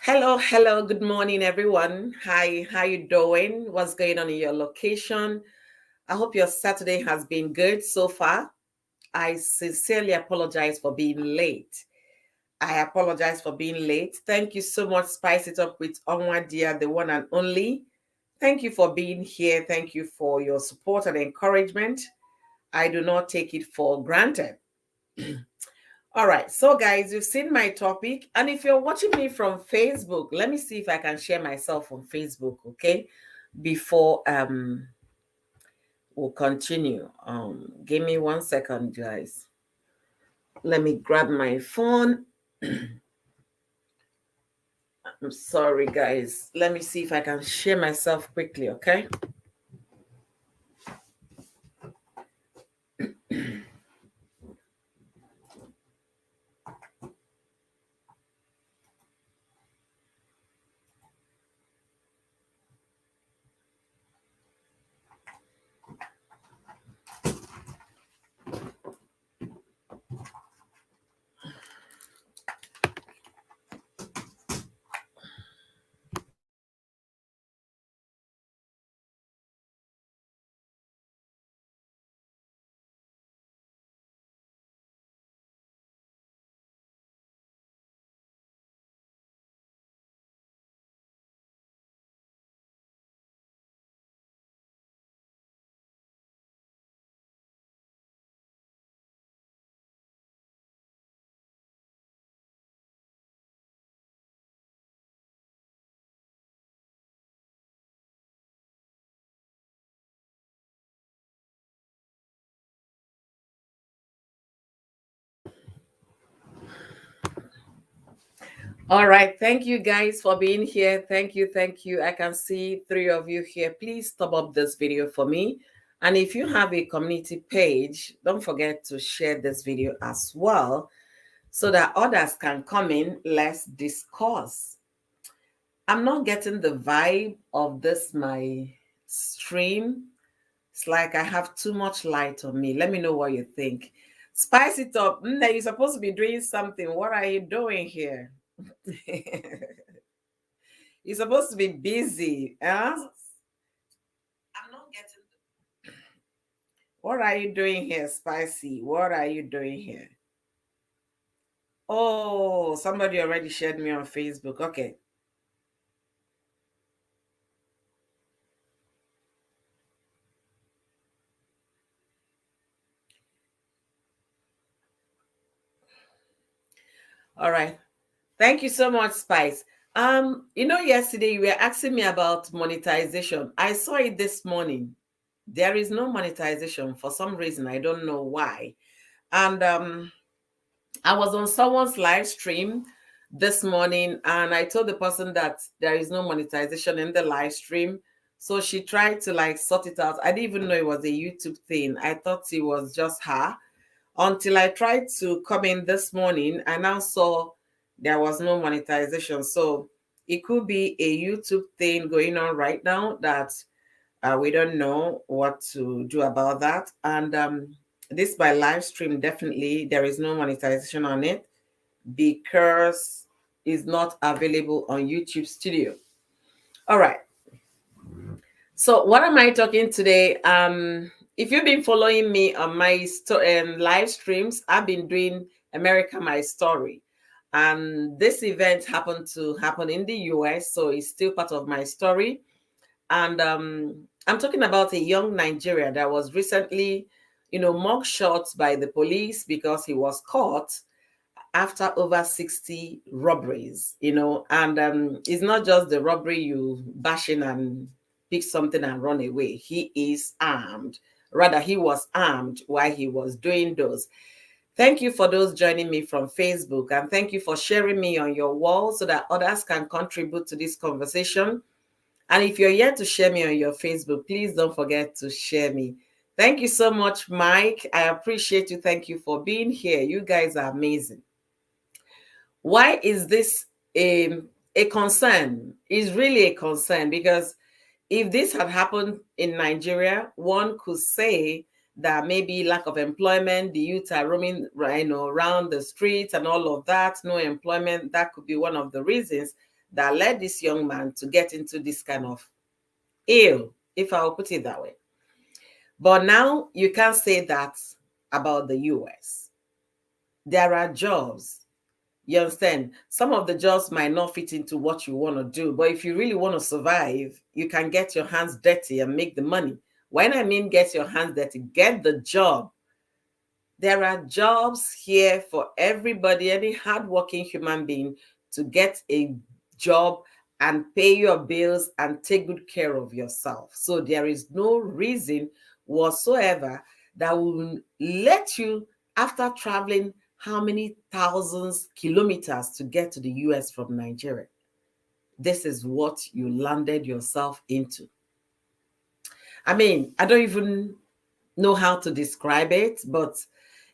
Hello, good morning, everyone. Hi, how you doing? What's going on in your location? I hope your Saturday has been good so far. I sincerely apologize for being late. I apologize for being late. Thank you so much, Spice It Up with Onwa Dear, the one and only. Thank you for being here. Thank you for your support and encouragement. I do not take it for granted. All right, so guys, you've seen my topic, and if you're watching me from Facebook, let me see if I can share myself on Facebook, okay? Before we'll continue. Give me 1 second, guys. Let me grab my phone. I'm sorry, guys. Let me see if I can share myself quickly, okay? All right. Thank you guys for being here. Thank you. Thank you. I can see 3 of you here. Please stop up this video for me. And if you have a community page, don't forget to share this video as well so that others can come in. Let's discuss. I'm not getting the vibe of this, my stream. It's like I have too much light on me. Let me know what you think. Spice it up. You're supposed to be doing something. What are you doing here? You're supposed to be busy. Huh? I'm not getting. What are you doing here, Spicy? What are you doing here? Oh, somebody already shared me on Facebook. Okay. All right. Thank you so much, Spice. Yesterday you were asking me about monetization. I saw it this morning. There is no monetization for some reason. I don't know why. And I was on someone's live stream this morning and I told the person that there is no monetization in the live stream. So she tried to like sort it out. I didn't even know it was a YouTube thing. I thought it was just her until I tried to come in this morning. I now saw there was no monetization. So it could be a YouTube thing going on right now that we don't know what to do about that. And this by live stream, definitely there is no monetization on it because it's not available on YouTube Studio. All right. So what am I talking today? If you've been following me on my live streams, I've been doing America My Story. And this event happened to happen in the US, so it's still part of my story. And I'm talking about a young Nigerian that was recently, mugshot by the police because he was caught after over 60 robberies, and it's not just the robbery you bash in and pick something and run away. He is armed. Rather, he was armed while he was doing those. Thank you for those joining me from Facebook, and thank you for sharing me on your wall so that others can contribute to this conversation. And if you're yet to share me on your Facebook, please don't forget to share me. Thank you so much, Mike. I appreciate you. Thank you for being here. You guys are amazing. Why is this a concern? It's really a concern because if this had happened in Nigeria, one could say that maybe lack of employment, the youth are roaming, around the streets and all of that, no employment. That could be one of the reasons that led this young man to get into this kind of ill, if I'll put it that way. But now you can't say that about the US. There are jobs. You understand? Some of the jobs might not fit into what you want to do, but if you really want to survive, you can get your hands dirty and make the money. When I mean get your hands dirty, get the job. There are jobs here for everybody, any hardworking human being to get a job and pay your bills and take good care of yourself. So there is no reason whatsoever that will let you, after traveling how many thousands kilometers to get to the US from Nigeria. This is what you landed yourself into. I mean, I don't even know how to describe it, but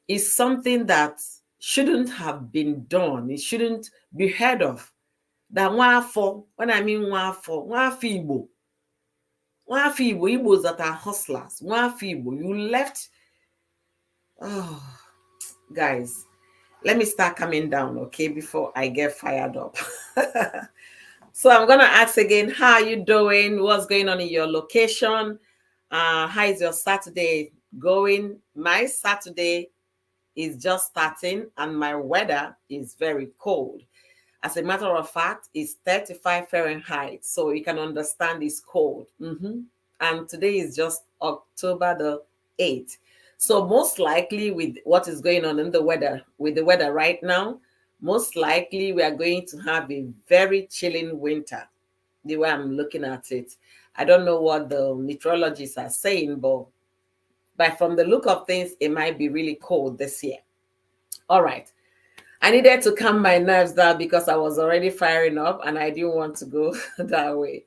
it's something that shouldn't have been done. It shouldn't be heard of. That one when I mean one Igbo, Igbos that are hustlers, one Igbo, you left. Oh, guys, let me start coming down, okay, before I get fired up. So I'm gonna ask again, how are you doing? What's going on in your location? How is your Saturday going? My Saturday is just starting and my weather is very cold. As a matter of fact, it's 35 Fahrenheit, so you can understand it's cold. And today is just October the 8th. So most likely with what is going on in the weather, with the weather right now, most likely we are going to have a very chilling winter, the way I'm looking at it. I don't know what the meteorologists are saying, but from the look of things, it might be really cold this year. All right. I needed to calm my nerves down because I was already firing up and I didn't want to go that way.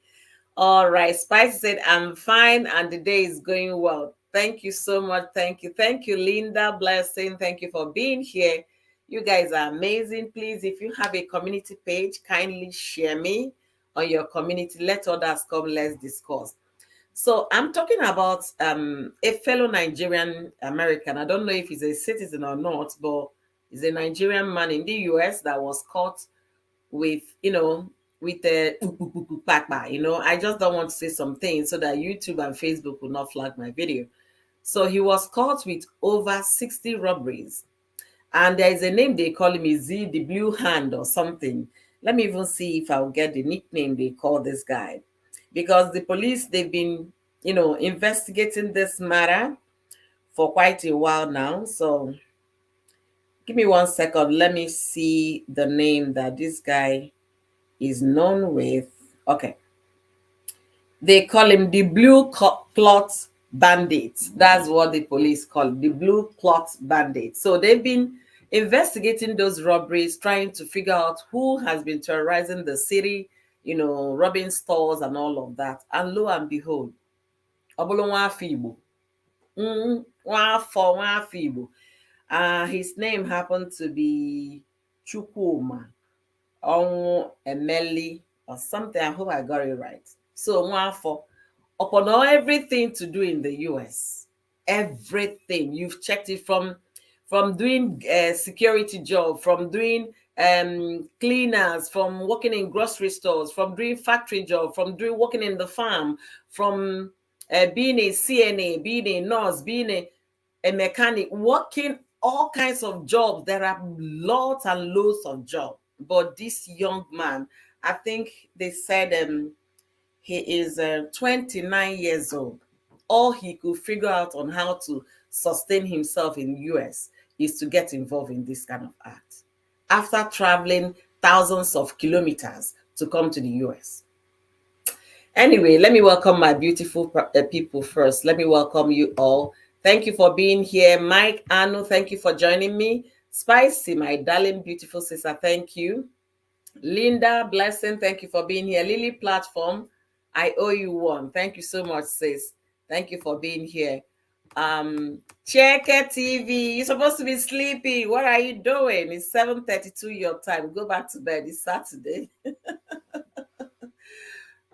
All right. Spice said, I'm fine and the day is going well. Thank you so much. Thank you. Thank you, Linda. Blessing. Thank you for being here. You guys are amazing. Please, if you have a community page, kindly share me on your community. Let others come. Let's discuss. So I'm talking about a fellow Nigerian American. I don't know if he's a citizen or not, but he's a Nigerian man in the US that was caught with, with a I just don't want to say some things so that YouTube and Facebook will not flag my video. So he was caught with over 60 robberies. And there is a name they call him, Z, the Blue Hand or something. Let me even see if I'll get the nickname they call this guy. Because the police, they've been, investigating this matter for quite a while now. So give me 1 second. Let me see the name that this guy is known with. Okay. They call him the Blue Cloth Bandit. That's what the police call him, the Blue Cloth Bandit. So they've been investigating those robberies, trying to figure out who has been terrorizing the city, robbing stores and all of that. And lo and behold, his name happened to be Chukwuma Emeli or something. I hope I got it right. So Nwafo, upon everything to do in the US, everything you've checked it from doing security job, from doing cleaners, from working in grocery stores, from doing factory job, from doing working in the farm, from being a CNA, being a nurse, being a mechanic, working all kinds of jobs. There are lots and loads of jobs. But this young man, I think they said he is 29 years old. All he could figure out on how to sustain himself in the US is to get involved in this kind of act. After traveling thousands of kilometers to come to the US. Anyway, let me welcome my beautiful people first. Let me welcome you all. Thank you for being here. Mike, Anu, thank you for joining me. Spicy, my darling, beautiful sister, thank you. Linda, blessing, thank you for being here. Lily Platform, I owe you one. Thank you so much, sis. Thank you for being here. Checker TV, you're supposed to be sleeping. What are you doing? It's 7:32 your time. Go back to bed. It's Saturday.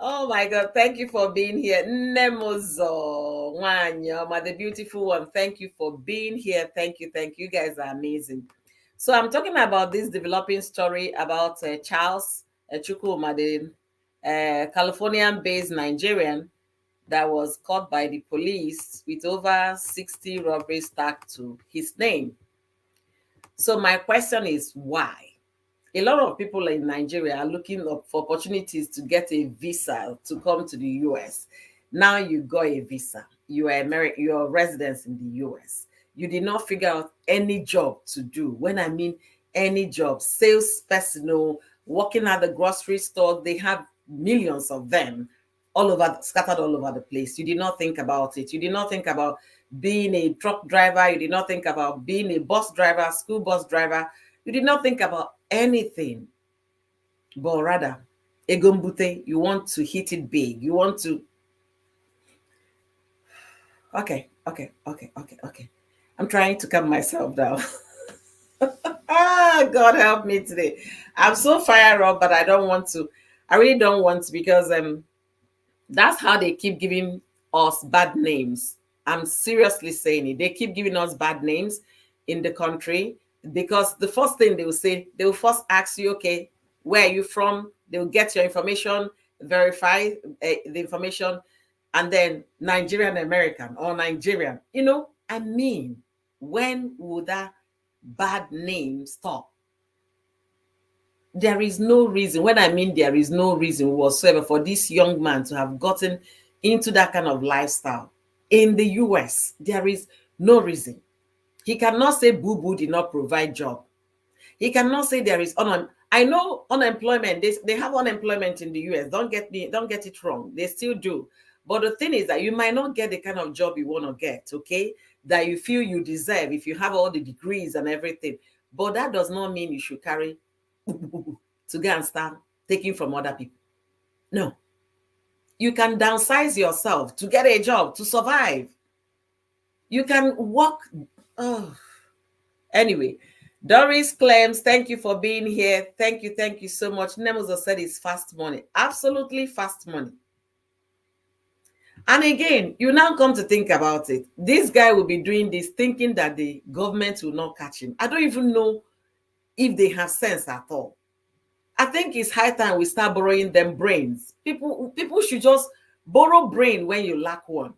Oh my God, thank you for being here. Nemozo, Wanyama, the beautiful one. Thank you for being here. Thank you. You guys are amazing. So I'm talking about this developing story about Charles Chukwuma, the Californian-based Nigerian that was caught by the police with over 60 robberies tagged to his name. So my question is why? A lot of people in Nigeria are looking up for opportunities to get a visa to come to the US. Now you got a visa. You are American, you're a resident in the US. You did not figure out any job to do. When I mean any job, sales personnel, working at the grocery store, they have millions of them all over, scattered all over the place. You did not think about it. You did not think about being a truck driver. You did not think about being a bus driver, school bus driver. You did not think about anything, but rather, egombute, you want to hit it big. You want to, okay. I'm trying to calm myself down. God help me today. I'm so fired up, but I don't want to. I really don't want to because that's how they keep giving us bad names. I'm seriously saying it. They keep giving us bad names in the country because the first thing they will say, they will first ask you, okay, where are you from? They will get your information, verify the information, and then Nigerian American or Nigerian. I mean, when will that bad name stop? There is no reason. When I mean there is no reason whatsoever for this young man to have gotten into that kind of lifestyle in the US. There is no reason. He cannot say Boo Boo did not provide job. He cannot say there is I know unemployment. They have unemployment in the US. Don't get it wrong. They still do. But the thing is that you might not get the kind of job you want to get, okay? That you feel you deserve if you have all the degrees and everything. But that does not mean you should carry to go and start taking from other people. No. You can downsize yourself to get a job, to survive. You can work. Oh. Anyway, Doris claims, thank you for being here. Thank you so much. Nemozo said it's fast money. Absolutely fast money. And again, you now come to think about it. This guy will be doing this thinking that the government will not catch him. I don't even know if they have sense at all. I think it's high time we start borrowing them brains. People should just borrow brain when you lack one.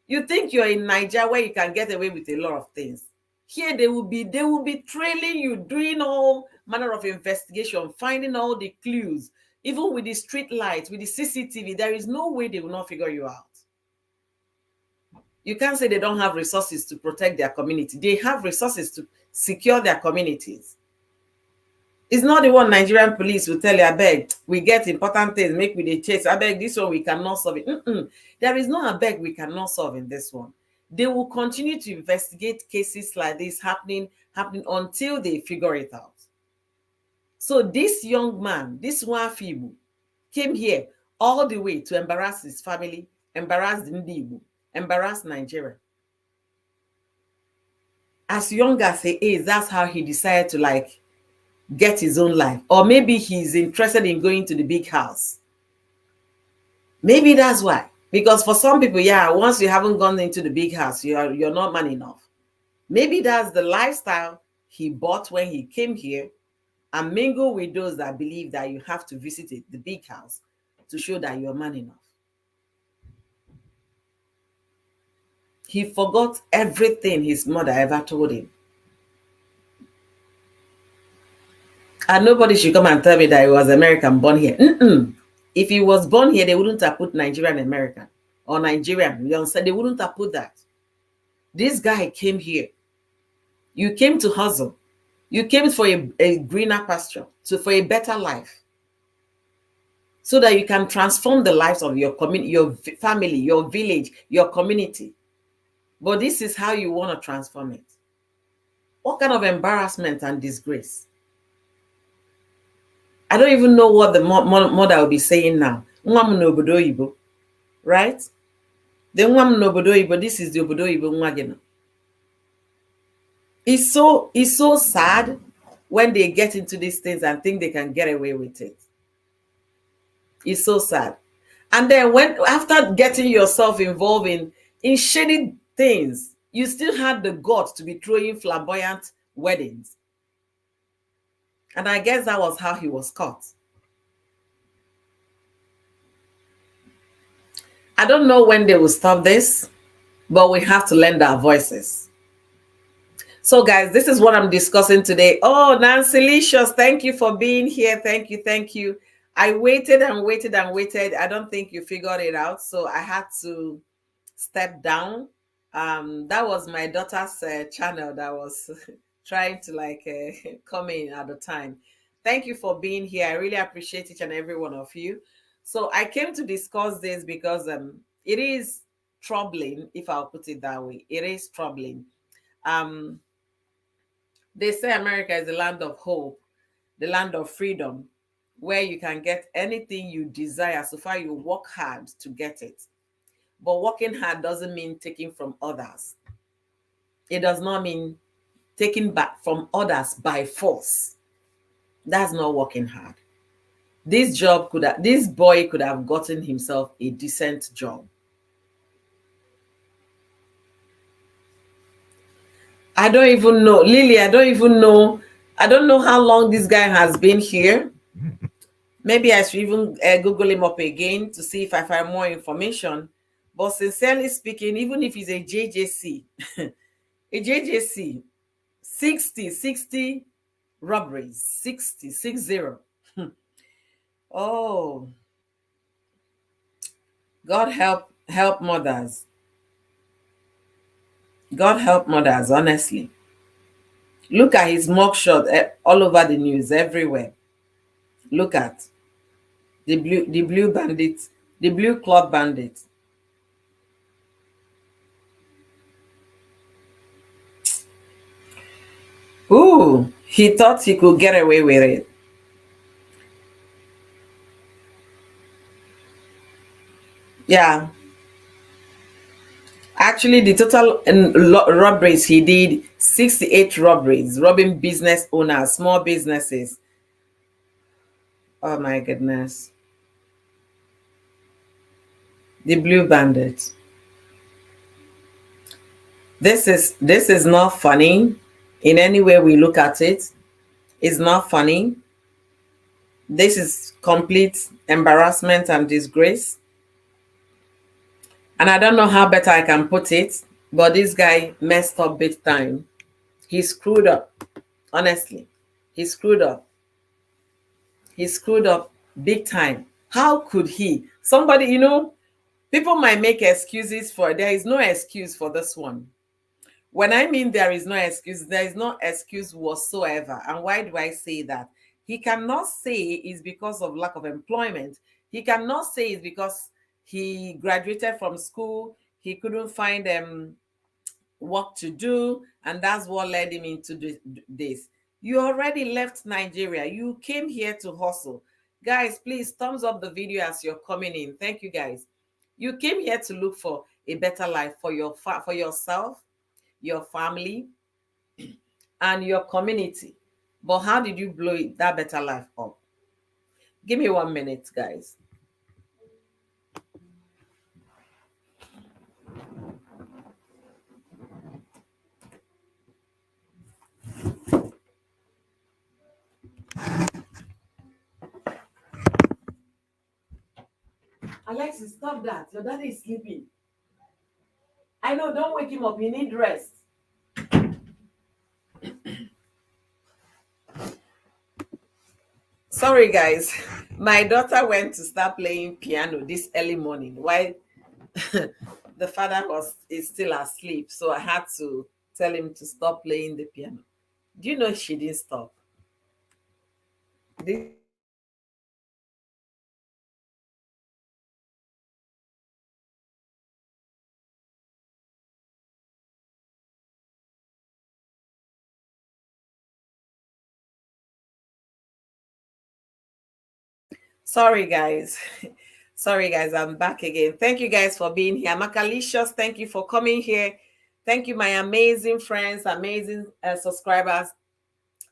You think you're in Nigeria where you can get away with a lot of things. Here they will be trailing you, doing all manner of investigation, finding all the clues, even with the street lights, with the CCTV. There is no way they will not figure you out. You can't say they don't have resources to protect their community. They have resources to secure their communities. It's not the one Nigerian police will tell you, I beg, we get important things, make we the chase. I beg, this one we cannot solve it. There is no I beg we cannot solve in this one. They will continue to investigate cases like this happening until they figure it out. So this young man, this one Fibu, came here all the way to embarrass his family, embarrass the Ndibu, embarrass Nigeria. As young as he is, that's how he decided to get his own life. Or maybe he's interested in going to the big house. Maybe that's why. Because for some people, once you haven't gone into the big house, you're not man enough. Maybe that's the lifestyle he bought when he came here and mingle with those that believe that you have to visit the big house to show that you're man enough. He forgot everything his mother ever told him. And nobody should come and tell me that he was American born here. If he was born here, they wouldn't have put Nigerian American or Nigerian. You understand? They wouldn't have put that. This guy came here. You came to hustle. You came for a greener pasture, for a better life. So that you can transform the lives of your community, your family, your village, your community. But this is how you want to transform it. What kind of embarrassment and disgrace? I don't even know what the mother will be saying now. Right? This is the obodo ibo. It's so sad when they get into these things and think they can get away with it. It's so sad. And then after getting yourself involved in shady things, you still had the guts to be throwing flamboyant weddings. And I guess that was how he was caught. I don't know when they will stop this, but we have to lend our voices. So, guys, this is what I'm discussing today. Oh, Nancy Licious, thank you for being here. Thank you. Thank you. I waited and waited and waited. I don't think you figured it out. So I had to step down. That was my daughter's channel that was trying to like come in at the time. Thank you for being here. I really appreciate each and every one of you. So I came to discuss this because it is troubling, if I'll put it that way. It is troubling. Um, they say America is the land of hope, the land of freedom, where you can get anything you desire so far you work hard to get it. But working hard doesn't mean taking from others. It does not mean taking back from others by force. That's not working hard. This boy could have gotten himself a decent job. I don't even know, Lily. I don't even know. I don't know how long this guy has been here. Maybe I should even Google him up again to see if I find more information. But sincerely speaking, even if he's a JJC, a JJC, 60 robberies, 60. Oh, God help mothers. God help mothers, honestly. Look at his mugshot all over the news, everywhere. Look at the blue bandit, the blue cloth bandit. Ooh, he thought he could get away with it. Yeah. Actually, the total robberies he did, 68 robberies, robbing business owners, small businesses. Oh my goodness. The blue bandit. This is not funny in any way we look at it. It's not funny. This is complete embarrassment and disgrace. And I don't know how better I can put it, but this guy messed up big time. He screwed up. Honestly, he screwed up. He screwed up big time. How could he? Somebody, people might make excuses for there is no excuse for this one. When I mean there is no excuse, there is no excuse whatsoever. And why do I say that? He cannot say it's because of lack of employment. He cannot say it's because he graduated from school, he couldn't find work to do, and that's what led him into this. You already left Nigeria. You came here to hustle. Guys, please thumbs up the video as you're coming in. Thank you, guys. You came here to look for a better life for for yourself, your family, and your community. But how did you blow that better life up? Give me 1 minute, guys. Alexis, stop that. Your daddy is sleeping. I know, don't wake him up. You need rest. Sorry, guys. My daughter went to start playing piano this early morning while the father is still asleep. So I had to tell him to stop playing the piano. Do you know she didn't stop? This Sorry, guys. Sorry, guys. I'm back again. Thank you guys for being here. Macalicious, thank you for coming here. Thank you, my amazing friends, amazing subscribers,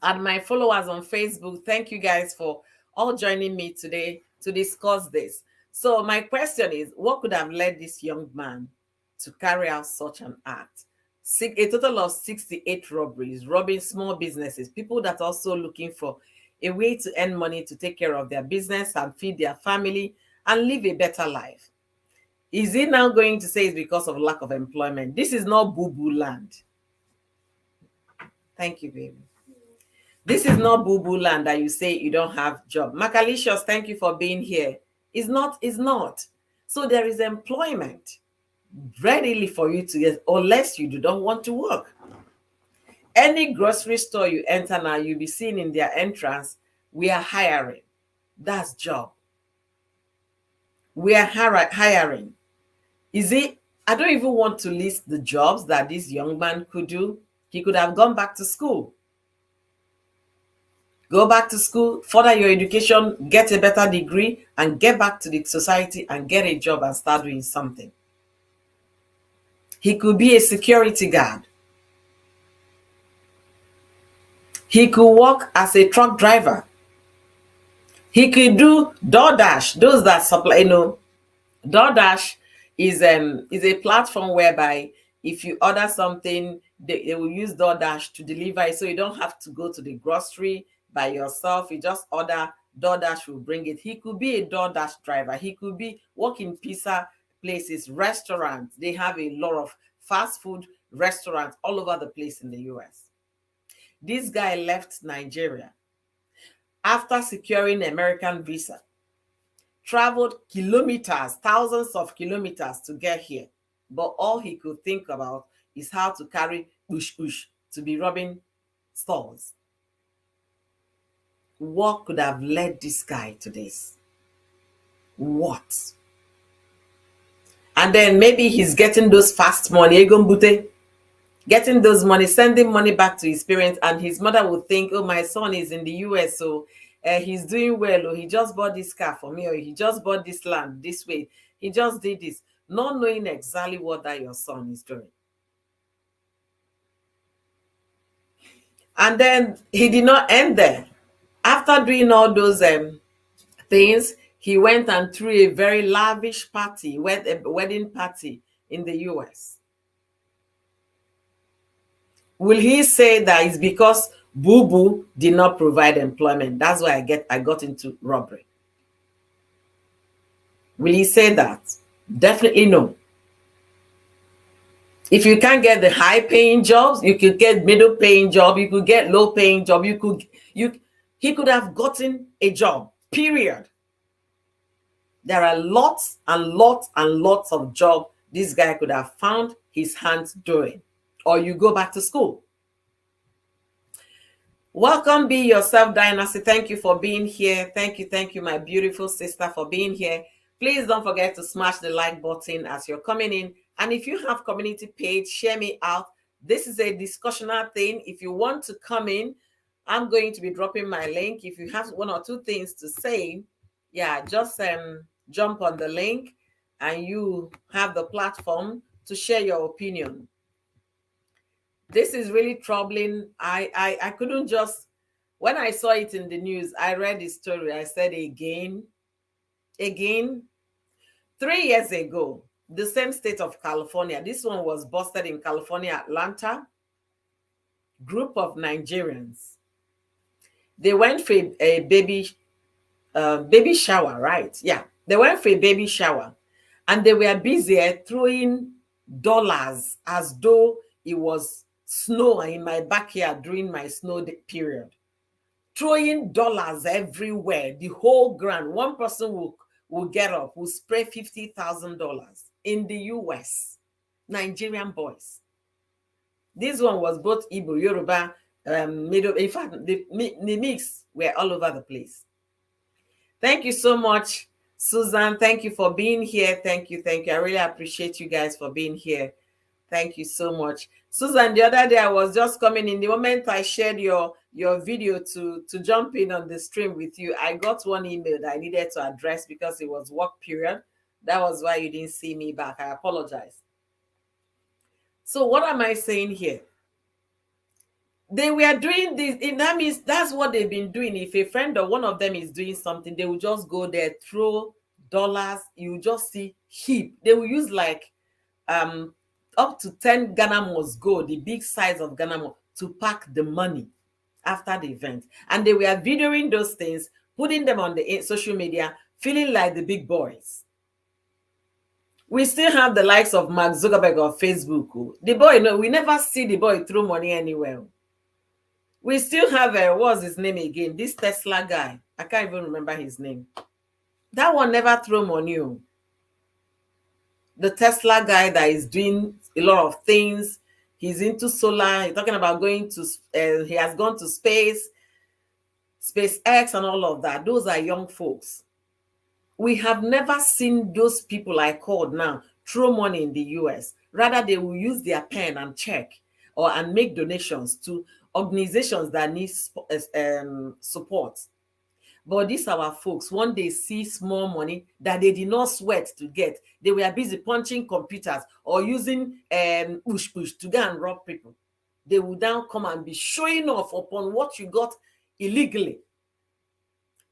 and my followers on Facebook. Thank you guys for all joining me today to discuss this. So, my question is, what could have led this young man to carry out such an act? A total of 68 robberies, robbing small businesses, people that are also looking for a way to earn money to take care of their business and feed their family and live a better life. Is he now going to say it's because of lack of employment? This is not boo-boo land. Thank you, baby. This is not boo-boo land that you say you don't have job. Macalicious, thank you for being here. It's not. So there is employment readily for you to get, unless you don't want to work. Any grocery store you enter now, you'll be seeing in their entrance, we are hiring. That's job. We are hiring. Is it? I don't even want to list the jobs that this young man could do. He could have gone back to school. Go back to school, further your education, get a better degree, and get back to the society and get a job and start doing something. He could be a security guard. He could work as a truck driver. He could do DoorDash, those that supply, DoorDash is a platform whereby if you order something, they will use DoorDash to deliver it, so you don't have to go to the grocery by yourself. You just order, DoorDash will bring it. He could be a DoorDash driver. He could be working pizza places, restaurants. They have a lot of fast food restaurants all over the place in the US. This guy left Nigeria after securing an American visa, traveled kilometers, thousands of kilometers to get here. But all he could think about is how to carry push to be robbing stores. What could have led this guy to this? What? And then maybe he's getting those fast money, getting those money, sending money back to his parents, and his mother would think, oh, my son is in the US, so he's doing well, or he just bought this car for me, or he just bought this land this way, he just did this, not knowing exactly what that your son is doing. And then he did not end there. After doing all those things, he went and threw a very lavish party, wedding party in the US. Will he say that it's because Boo Boo did not provide employment? That's why I got into robbery. Will he say that? Definitely no. If you can't get the high-paying jobs, you could get middle-paying job, you could get low-paying job, he could have gotten a job, period. There are lots and lots and lots of jobs this guy could have found his hands doing. Or you go back to school. Welcome, Be Yourself Dynasty. Thank you for being here. Thank you, my beautiful sister, for being here. Please don't forget to smash the like button as you're coming in. And if you have community page, share me out. This is a discussional thing. If you want to come in, I'm going to be dropping my link. If you have one or two things to say, yeah, just jump on the link and you have the platform to share your opinion. This is really troubling. I couldn't just, when I saw it in the news, I read the story. I said again, 3 years ago, the same state of California, this one was busted in California, Atlanta. Group of Nigerians. They went for a baby shower, right? Yeah, they went for a baby shower, and they were busy throwing dollars as though it was snow in my backyard during my snow period. Throwing dollars everywhere, the whole ground. One person will get up, will spray $50,000 in the US. Nigerian boys. This one was both Igbo, Yoruba, Middle. In fact, the mix were all over the place. Thank you so much, Susan. Thank you for being here. Thank you. I really appreciate you guys for being here. Thank you so much. Susan, the other day I was just coming in. The moment I shared your video to jump in on the stream with you, I got one email that I needed to address because it was work period. That was why you didn't see me back. I apologize. So what am I saying here? They were doing this, and that means that's what they've been doing. If a friend or one of them is doing something, they will just go there, throw dollars. You will just see heap. They will use like up to 10 Ghana must go, the big size of Ghana, to pack the money after the event. And they were videoing those things, putting them on the social media, feeling like the big boys. We still have the likes of Mark Zuckerberg of Facebook. Oh. The boy, no, we never see the boy throw money anywhere. We still have, what's his name again? This Tesla guy. I can't even remember his name. That one never throw money. Oh. The Tesla guy that is doing a lot of things. He's into solar. He's talking about going to, he has gone to space, SpaceX and all of that. Those are young folks. We have never seen those people I called now throw money in the US. Rather, they will use their pen and check and make donations to organizations that need support. But these our folks, when they see small money that they did not sweat to get, they were busy punching computers or using push to go and rob people. They will now come and be showing off upon what you got illegally.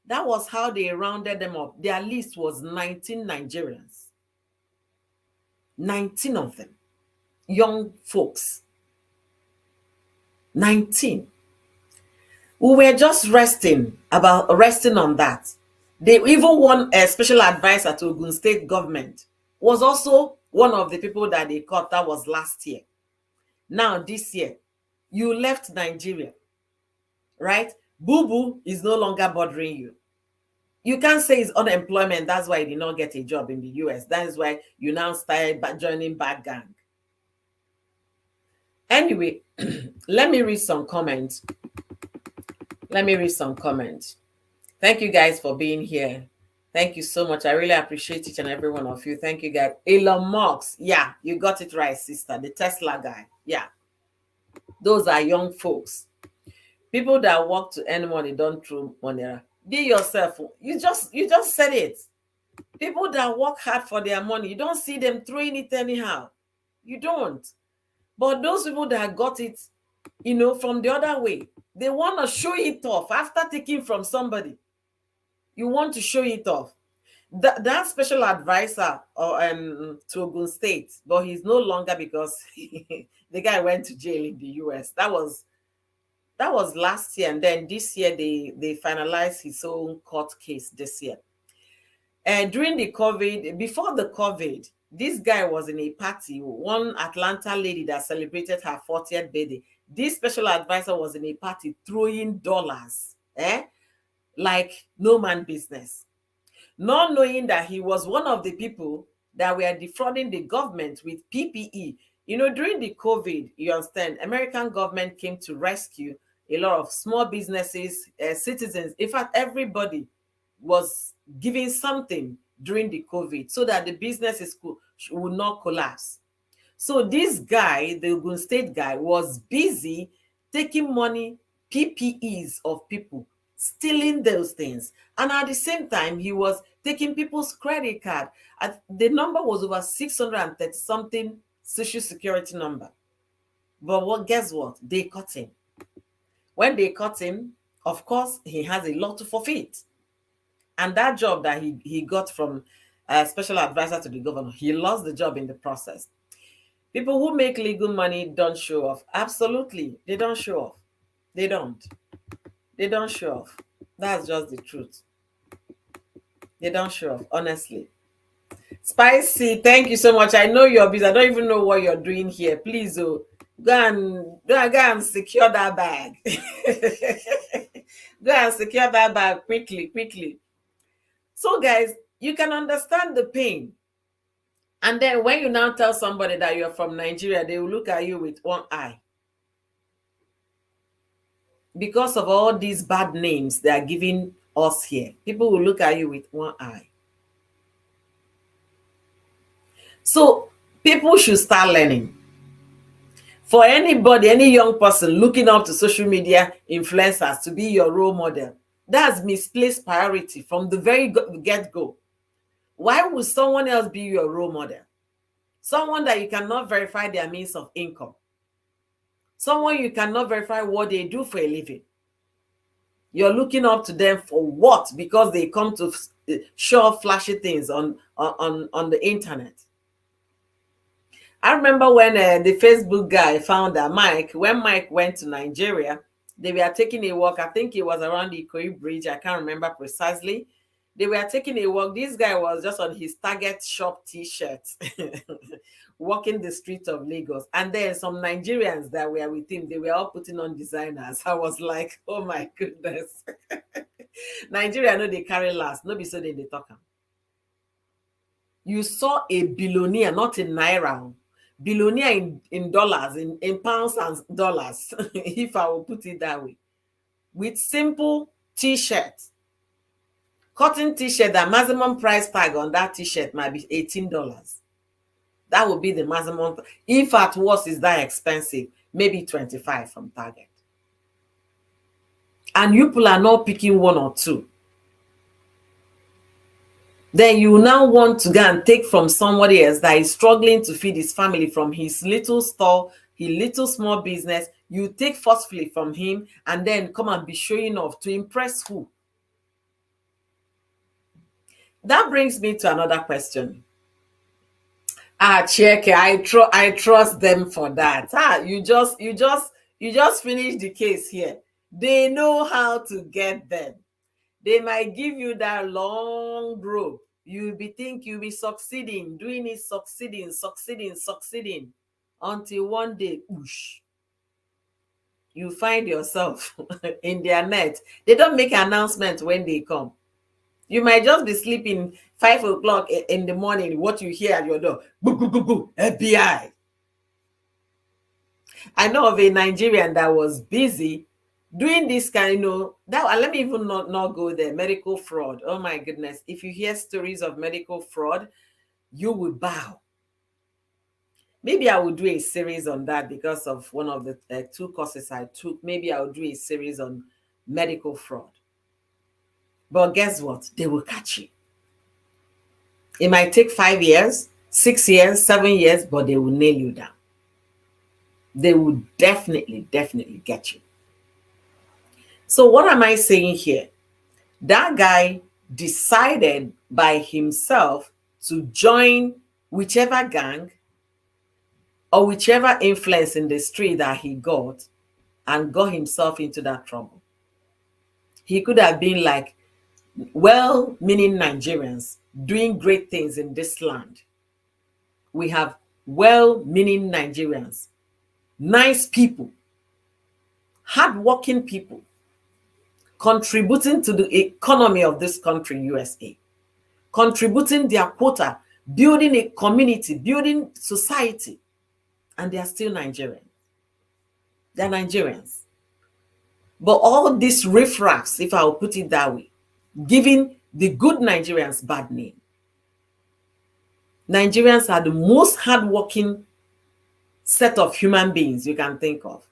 That was how they rounded them up. Their list was 19 Nigerians. 19 of them. Young folks. 19. We were just resting on that. They even won a special advisor to Ogun State government. Was also one of the people that they caught. That was last year. Now this year, you left Nigeria, right? Boo-boo is no longer bothering you. You can't say it's unemployment. That's why you did not get a job in the US. That is why you now started joining bad gang. Anyway, let me read some comments. Thank you guys for being here. Thank you so much. I really appreciate each and every one of you. Thank you, guys. Elon Musk. Yeah, you got it right, sister. The Tesla guy. Yeah. Those are young folks. People that work to earn money don't throw money. Be yourself. You just said it. People that work hard for their money, you don't see them throwing it anyhow. You don't. But those people that got it, from the other way, they want to show it off after taking from somebody. You want to show it off. That special advisor to Ogun State, but he's no longer because the guy went to jail in the US. That was last year, and then this year they finalized his own court case this year. And during the COVID, before the COVID, this guy was in a party, one Atlanta lady that celebrated her 40th birthday. This special advisor was in a party throwing dollars, like no man business. Not knowing that he was one of the people that were defrauding the government with PPE. During the COVID, you understand, American government came to rescue a lot of small businesses, citizens. In fact, everybody was giving something during the COVID so that the businesses would not collapse. So this guy, the Ogun State guy, was busy taking money, PPEs of people, stealing those things. And at the same time, he was taking people's credit card. The number was over 630 something social security number. But guess what? They caught him. When they caught him, of course, he has a lot to forfeit. And that job that he got from a special advisor to the governor, he lost the job in the process. People who make legal money don't show off. Absolutely. They don't show off. They don't show off. That's just the truth. They don't show off, honestly. Spicy, thank you so much. I know you're busy. I don't even know what you're doing here. Please, go and secure that bag. Go and secure that bag quickly. So, guys, you can understand the pain. And then when you now tell somebody that you're from Nigeria, they will look at you with one eye. Because of all these bad names they are giving us here, people will look at you with one eye. So people should start learning. For anybody, any young person looking up to social media influencers to be your role model, that's misplaced priority from the very get-go. Why would someone else be your role model? Someone that you cannot verify their means of income. Someone you cannot verify what they do for a living. You're looking up to them for what? Because they come to show flashy things on the internet. I remember when the Facebook guy found that when Mike went to Nigeria, they were taking a walk. I think it was around the Ikoyi Bridge. I can't remember precisely. They were taking a walk. This guy was just on his Target shop t-shirt, walking the streets of Lagos. And then some Nigerians that were with him, they were all putting on designers. I was like, oh my goodness. Nigeria know they carry last. No be so they talk. You saw a billionaire, not in naira, billionaire in dollars, in pounds and dollars, if I will put it that way, with simple t-shirt, cotton t-shirt. The maximum price tag on that t-shirt might be $18. That would be the maximum. If at worst is that expensive, maybe 25 from Target. And you people are not picking one or two. Then you now want to go and take from somebody else that is struggling to feed his family from his little store, his little small business. You take forcefully from him and then come and be showing off to impress who? That brings me to another question. Cheke, I trust them for that. You just finished the case here. They know how to get them. They might give you that long rope. You'll be succeeding, doing it, succeeding, until one day, whoosh, you find yourself in their net. They don't make an announcement when they come. You might just be sleeping 5 o'clock in the morning. What you hear at your door, boo, boo, boo, boo, FBI. I know of a Nigerian that was busy doing this kind, that let me even not go there. Medical fraud. Oh my goodness. If you hear stories of medical fraud, you will bow. Maybe I will do a series on that because of one of the 2 courses I took. Maybe I will do a series on medical fraud. But guess what? They will catch you. It might take 5 years, 6 years, 7 years, but they will nail you down. They will definitely get you. So what am I saying here? That guy decided by himself to join whichever gang or whichever influence in the street that he got and got himself into that trouble. He could have been like well-meaning Nigerians doing great things in this land. We have well-meaning Nigerians, nice people, hardworking people, contributing to the economy of this country, USA, contributing their quota, building a community, building society, and they are still Nigerians. They're Nigerians. But all these riffraffs, if I will put it that way, giving the good Nigerians bad name. Nigerians are the most hardworking set of human beings you can think of.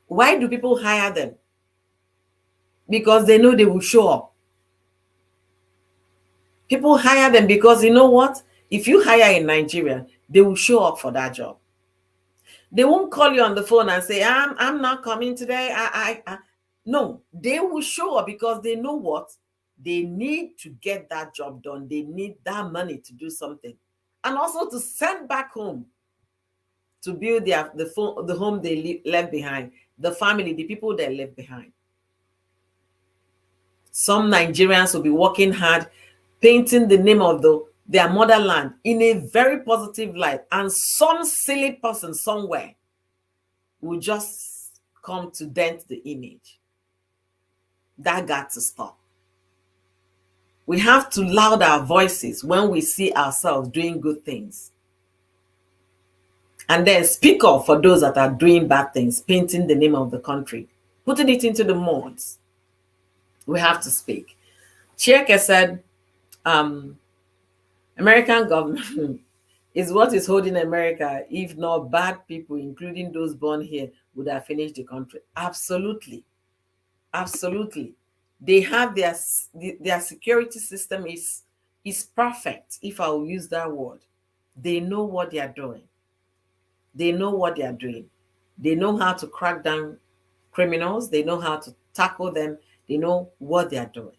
Why do people hire them? Because they know they will show up. People hire them because you know what? If you hire in Nigeria, they will show up for that job. They won't call you on the phone and say, I'm not coming today. No, they will show up because they know what? They need to get that job done. They need that money to do something. And also to send back home to build the home they left behind, the family, the people they left behind. Some Nigerians will be working hard, painting the name of their motherland in a very positive light. And some silly person somewhere will just come to dent the image. That got to stop. We have to loud our voices when we see ourselves doing good things. And then speak up for those that are doing bad things, painting the name of the country, putting it into the mods. We have to speak. Chieke said, American government is what is holding America. If not, bad people, including those born here, would have finished the country. Absolutely. Absolutely. They have their security system is perfect, if I will use that word. They know what they are doing. They know what they are doing. They know how to crack down criminals. They know how to tackle them. They know what they are doing.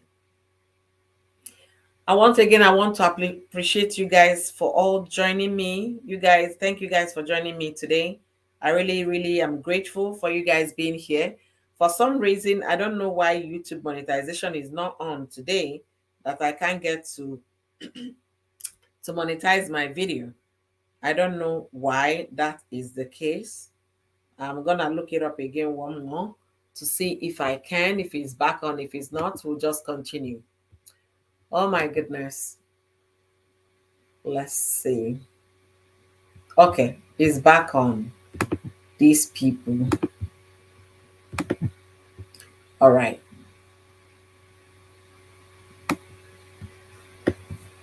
I want to appreciate you guys for all joining me. You guys, thank you guys for joining me today. I really am grateful for you guys being here. For some reason, I don't know why YouTube monetization is not on today. that I can't get to monetize my video. I don't know why that is the case. I'm gonna look it up again one more to see if I can. If it's back on, if it's not, we'll just continue. Oh my goodness. Let's see. Okay, it's back on. These people. All right.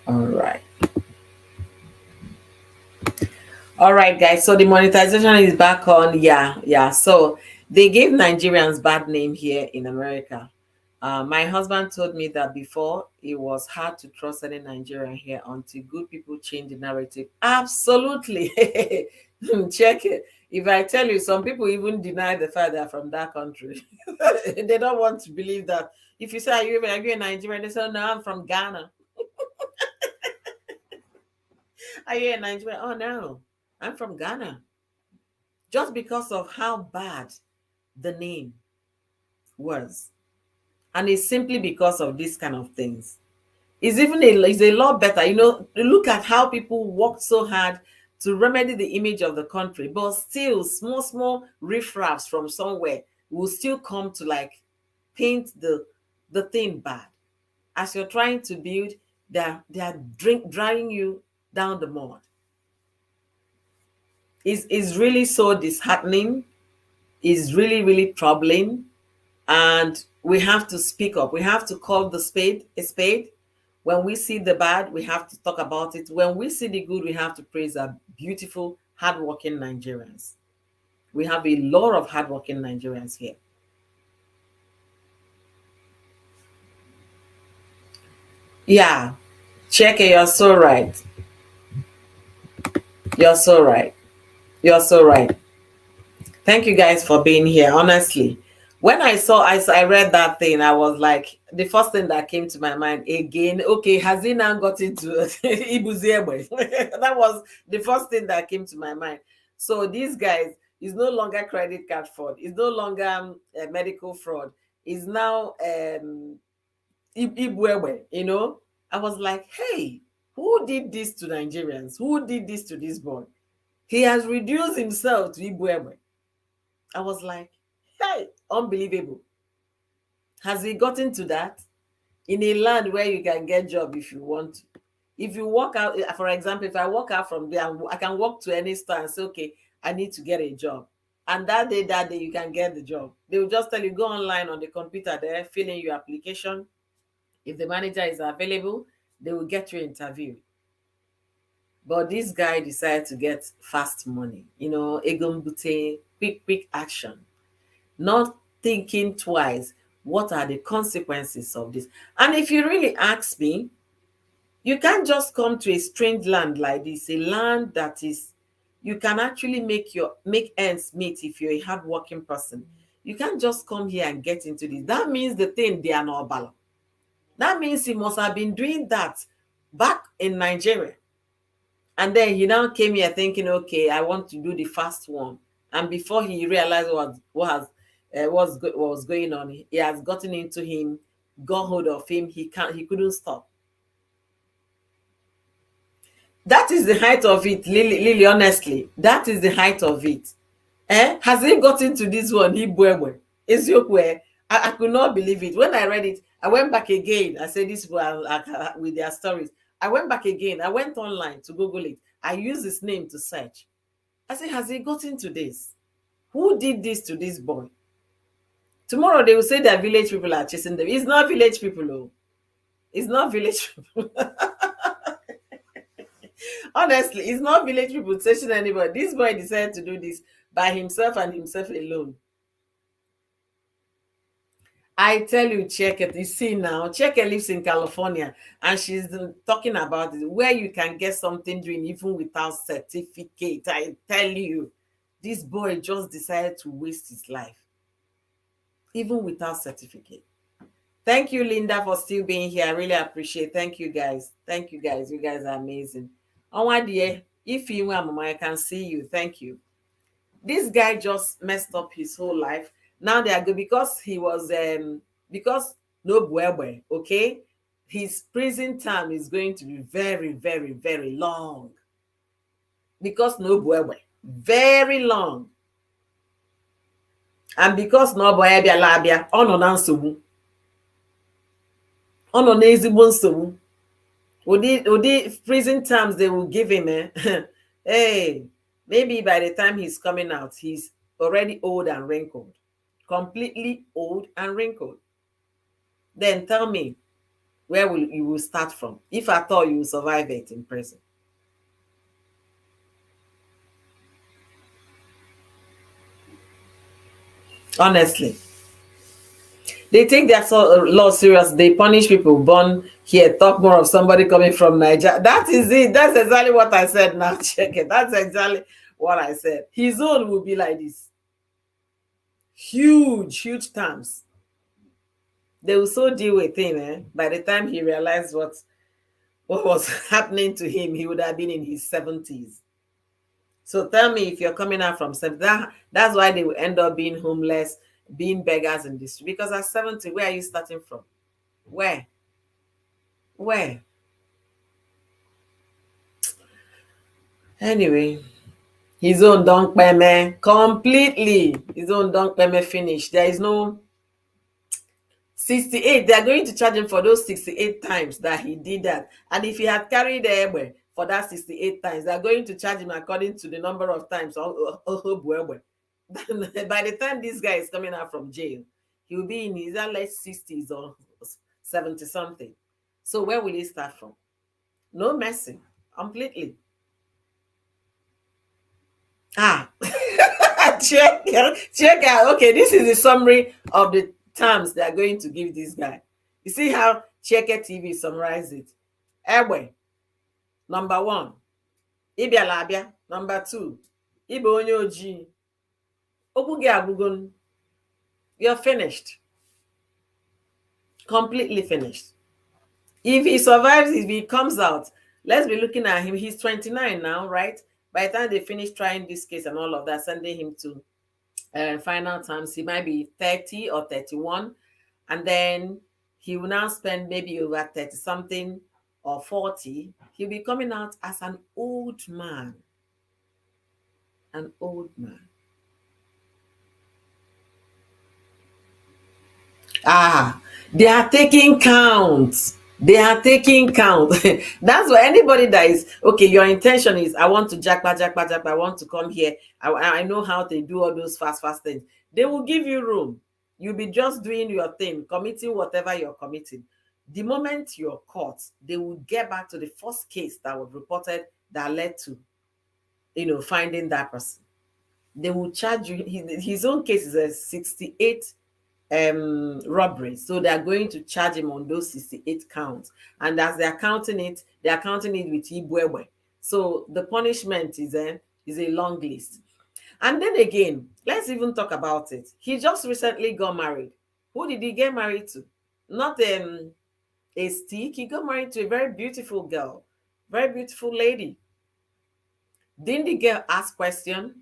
All right. All right, guys. So the monetization is back on. Yeah, yeah. So they gave Nigerians bad name here in America. My husband told me that before it was hard to trust any Nigerian here until good people change the narrative. Absolutely. Check it. If I tell you, some people even deny the fact they're from that country. They don't want to believe that. If you say, are you a Nigerian? They say, no, I'm from Ghana. Are you a Nigerian? Oh, no, I'm from Ghana. Just because of how bad the name was. And it's simply because of these kind of things. It's a lot better. Look at how people worked so hard to remedy the image of the country, but still small riffraffs from somewhere will still come to like paint the thing bad. As you're trying to build, they're drying you down the mud. Is really so disheartening. Is really, really troubling. And we have to speak up. We have to call the spade a spade. When we see the bad, we have to talk about it. When we see the good, we have to praise our beautiful, hardworking Nigerians. We have a lot of hardworking Nigerians here. Yeah, check it. You're so right. You're so right. You're so right. Thank you guys for being here. Honestly, when I read that thing, I was like, the first thing that came to my mind again. Okay, has he now got into Ibuziemwe? That was the first thing that came to my mind. So these guys is no longer credit card fraud. It's no longer medical fraud. It's now Ibuemwe. I was like, hey, who did this to Nigerians? Who did this to this boy? He has reduced himself to Ibuemwe. I was like, hey, unbelievable. Has he gotten to that? In a land where you can get job if you want to. If you walk out, for example, if I walk out from there, I can walk to any store and say, okay, I need to get a job. And that day, you can get the job. They will just tell you, go online on the computer there, fill in your application. If the manager is available, they will get you interviewed. But this guy decided to get fast money, egombute, quick action, not thinking twice. What are the consequences of this? And if you really ask me, you can't just come to a strange land like this, a land that is, you can actually make ends meet if you're a hardworking person. You can't just come here and get into this. That means the thing they are not balanced. That means he must have been doing that back in Nigeria. And then he now came here thinking, okay, I want to do the fast one. And before he realized what was going on, he has gotten into him, got hold of him. He couldn't stop. That is the height of it, Lily, honestly. That is the height of it. Has he gotten to this one? I could not believe it. When I read it, I went back again. I said, these people are with their stories. I went back again. I went online to Google it. I used his name to search. I said, has he gotten to this? Who did this to this boy? Tomorrow they will say that village people are chasing them. It's not village people, oh. It's not village people. Honestly, it's not village people chasing anybody. This boy decided to do this by himself and himself alone. I tell you, Cheke, you see now, Cheke lives in California and she's talking about it, where you can get something doing even without certificate. I tell you, this boy just decided to waste his life, even without certificate. Thank you, Linda, for still being here. I really appreciate it. Thank you, guys. Thank you, guys. You guys are amazing. Oh, my dear, if you want, Mama, I can see you. Thank you. This guy just messed up his whole life. Now they are good because he was because no buebe, okay? his prison term is going to be very, very, very long. Because no boy, very long. And because no boy bia labia, ono na nsogbu. Ono na ezigbo nsogbu. Udi prison terms they will give him, hey, maybe by the time he's coming out, he's already old and wrinkled. Completely old and wrinkled. Then tell me, where will you will start from? If at all you will survive it in prison. Honestly. They take their law serious. They punish people born here. Talk more of somebody coming from Nigeria. That is it. That's exactly what I said now. Check it. That's exactly what I said. His own will be like this. Huge, huge terms. They will so deal with him. By the time he realized what was happening to him, he would have been in his 70s. So tell me, if you're coming out from 70, that's why they will end up being homeless, being beggars in this. Because at 70, where are you starting from? Where? Anyway, his own don't pay me completely. His own don't pay me finish. There is no 68. They are going to charge him for those 68 times that he did that. And if he had carried the for that 68 times, they are going to charge him according to the number of times. By the time this guy is coming out from jail, he will be in his late 60s or 70 something. So where will he start from? No mercy, completely. Check out. Okay, this is the summary of the terms they are going to give this guy. You see how Cheke TV summarized it. Ewe, number 1. Ibia labia. Number 2. Ibe onye oji. Okuge agugun. You're finished. Completely finished. If he survives, if he comes out, let's be looking at him. He's 29 now, right? By the time they finish trying this case and all of that, sending him to final terms, he might be 30 or 31. And then he will now spend maybe over 30 something or 40. He'll be coming out as an old man. An old man. They are taking count. They are taking count. That's why anybody that is okay, your intention is I want to jackpot, I want to come here. I know how to do all those fast things. They will give you room. You'll be just doing your thing, committing whatever you're committing. The moment you're caught, they will get back to the first case that was reported that led to, finding that person. They will charge you. His own case is a 68 robbery, so they are going to charge him on those 68 counts, and as they are counting it with Ibwewe. So the punishment is a long list. And then again, let's even talk about it. He just recently got married. Who did he get married to? Not a stick. He got married to a very beautiful girl, very beautiful lady. Didn't the girl ask question?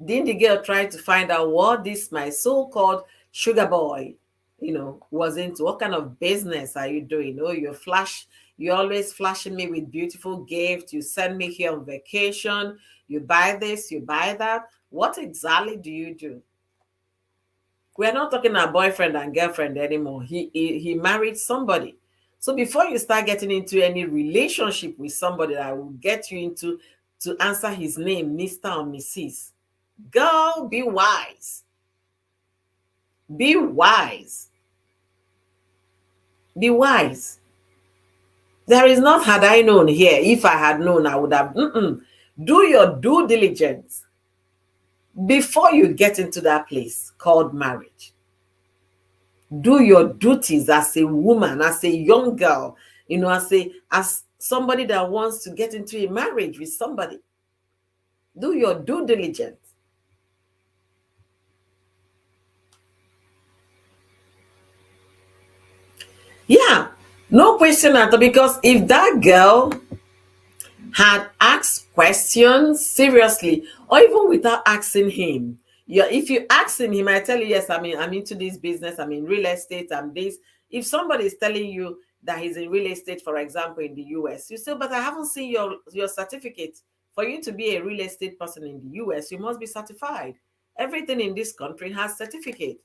Didn't the girl try to find out what this my so-called sugar boy, was into? What kind of business are you doing? Oh, you're always flashing me with beautiful gifts. You send me here on vacation. You buy this, you buy that. What exactly do you do? We're not talking about boyfriend and girlfriend anymore. He married somebody. So before you start getting into any relationship with somebody that will get you into to answer his name, Mr. or Mrs., girl, be wise. Be wise. Be wise. There is not had I known here. If I had known, I would have. Do your due diligence before you get into that place called marriage. Do your duties as a woman, as a young girl, as somebody that wants to get into a marriage with somebody. Do your due diligence. Yeah, no question at all. Because if that girl had asked questions seriously, or even without asking him, if you ask him, he might tell you, yes, I'm into this business, I'm in real estate, I'm this. If somebody is telling you that he's in real estate, for example, in the US, you say, but I haven't seen your certificate. For you to be a real estate person in the US, you must be certified. Everything in this country has certificate.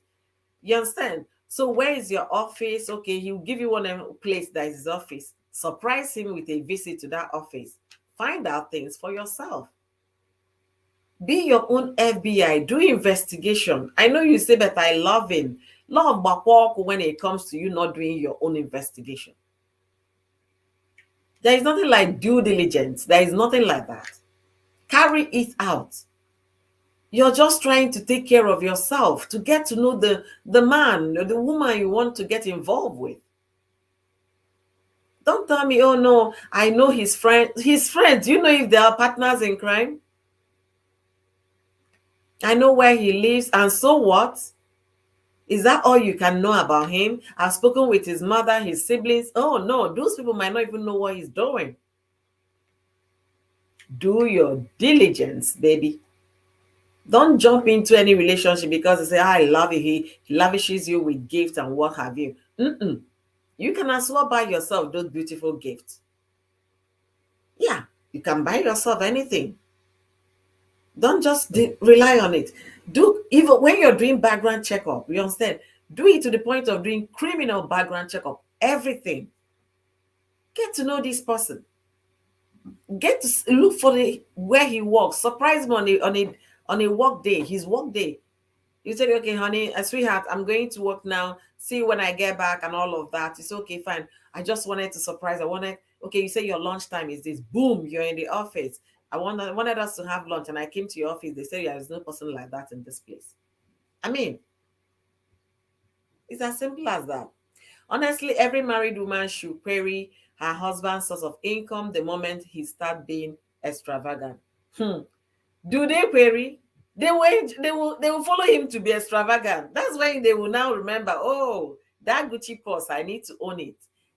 You understand? So where is your office? Okay, he'll give you one place that is his office. Surprise him with a visit to that office. Find out things for yourself. Be your own FBI. Do investigation. I know you say that I love him. Love bakwok when it comes to you not doing your own investigation. There is nothing like due diligence. There is nothing like that. Carry it out. You're just trying to take care of yourself, to get to know the man or the woman you want to get involved with. Don't tell me, oh no, I know his friend. His friends, you know if they are partners in crime? I know where he lives, and so what? Is that all you can know about him? I've spoken with his mother, his siblings. Oh no, those people might not even know what he's doing. Do your diligence, baby. Don't jump into any relationship because they say, I love you. He lavishes you with gifts and what have you. Mm-mm. You can as well buy yourself those beautiful gifts. Yeah, you can buy yourself anything. Don't just rely on it. Do even when you're doing background checkup, you understand? Do it to the point of doing criminal background checkup. Everything. Get to know this person. Get to look for the where he works. Surprise him on a work day, his work day. You say, okay, honey, sweetheart, I'm going to work now. See when I get back and all of that. It's okay, fine. I just wanted to surprise. Okay, you say your lunchtime is this. Boom, you're in the office. I wanted us to have lunch and I came to your office. They say there's no person like that in this place. I mean, it's as simple as that. Honestly, every married woman should query her husband's source of income the moment he start being extravagant. Do they query? They will follow him to be extravagant. That's when they will now remember, oh, that Gucci purse, I need to own it.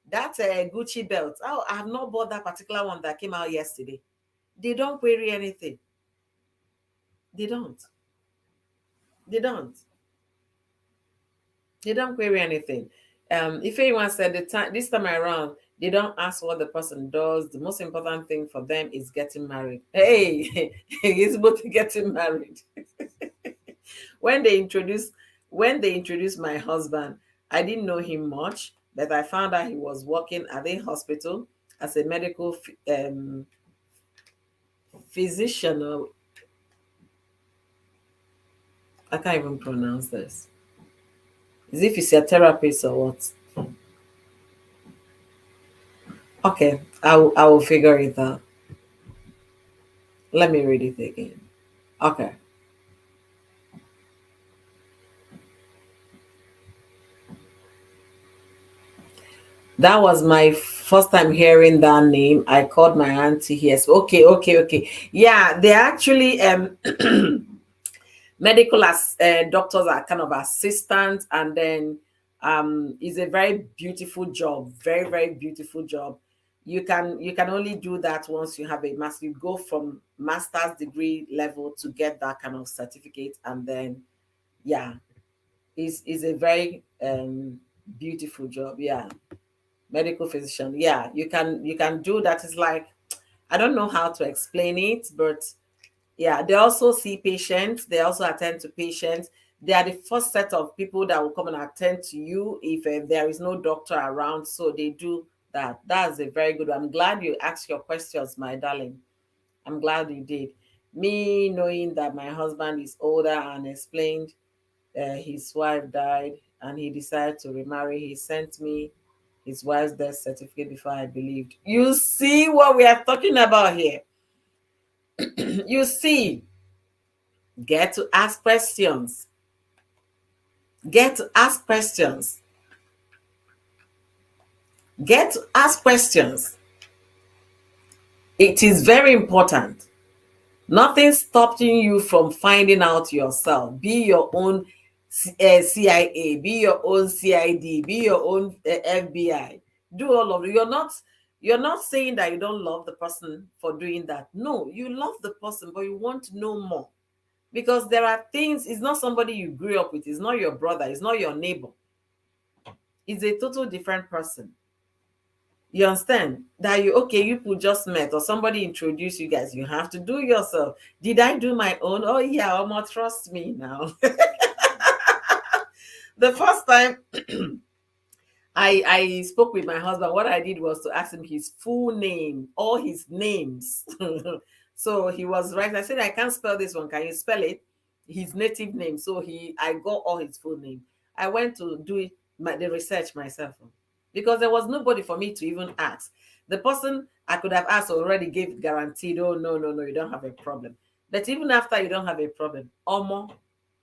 That Gucci belt. Oh, I have not bought that particular one that came out yesterday. They don't query anything. They don't. They don't. They don't query anything. If anyone said this time around, they don't ask what the person does. The most important thing for them is getting married. Hey, it's both getting married. when they introduced when they introduced my husband, I didn't know him much, but I found out he was working at a hospital as a medical physician. I can't even pronounce this. Is it physiotherapist or what? Okay, I will figure it out. Let me read it again. Okay. That was my first time hearing that name. I called my auntie here. So, okay, okay, okay. Yeah, they actually medical as doctors are kind of assistants, and then it's a very beautiful job, very very beautiful job. You can only do that once you have a master. You go from master's degree level to get that kind of certificate, and then yeah, is a very beautiful job. Yeah, medical physician. Yeah, you can do that. It's like, I don't know how to explain it, but yeah, they also see patients. They also attend to patients. They are the first set of people that will come and attend to you if there is no doctor around. So they do that. That's a very good one. I'm glad you asked your questions, my darling. I'm glad you did. Me knowing that my husband is older and explained his wife died and he decided to remarry, he sent me his wife's death certificate before I believed. You see what we are talking about here? You see, get to ask questions. Get to ask questions. Get to ask questions. It is very important. Nothing stopping you from finding out yourself. Be your own CIA, be your own CID, be your own FBI. Do all of it. You're not saying that you don't love the person for doing that. No, you love the person, but you want to know more. Because there are things, it's not somebody you grew up with, it's not your brother, it's not your neighbor. is a total different person. You understand that you okay, you people just met or somebody introduced you guys. You have to do yourself. Did I do my own? Oh yeah, Omo, trust me now. The first time I spoke with my husband, what I did was to ask him his full name, all his names. So he was right. I said, I can't spell this one. Can you spell it? His native name. So I got all his full name. I went to do it, the research myself because there was nobody for me to even ask. The person I could have asked already gave guaranteed, oh, no, no, no, you don't have a problem. But even after you don't have a problem, Omo,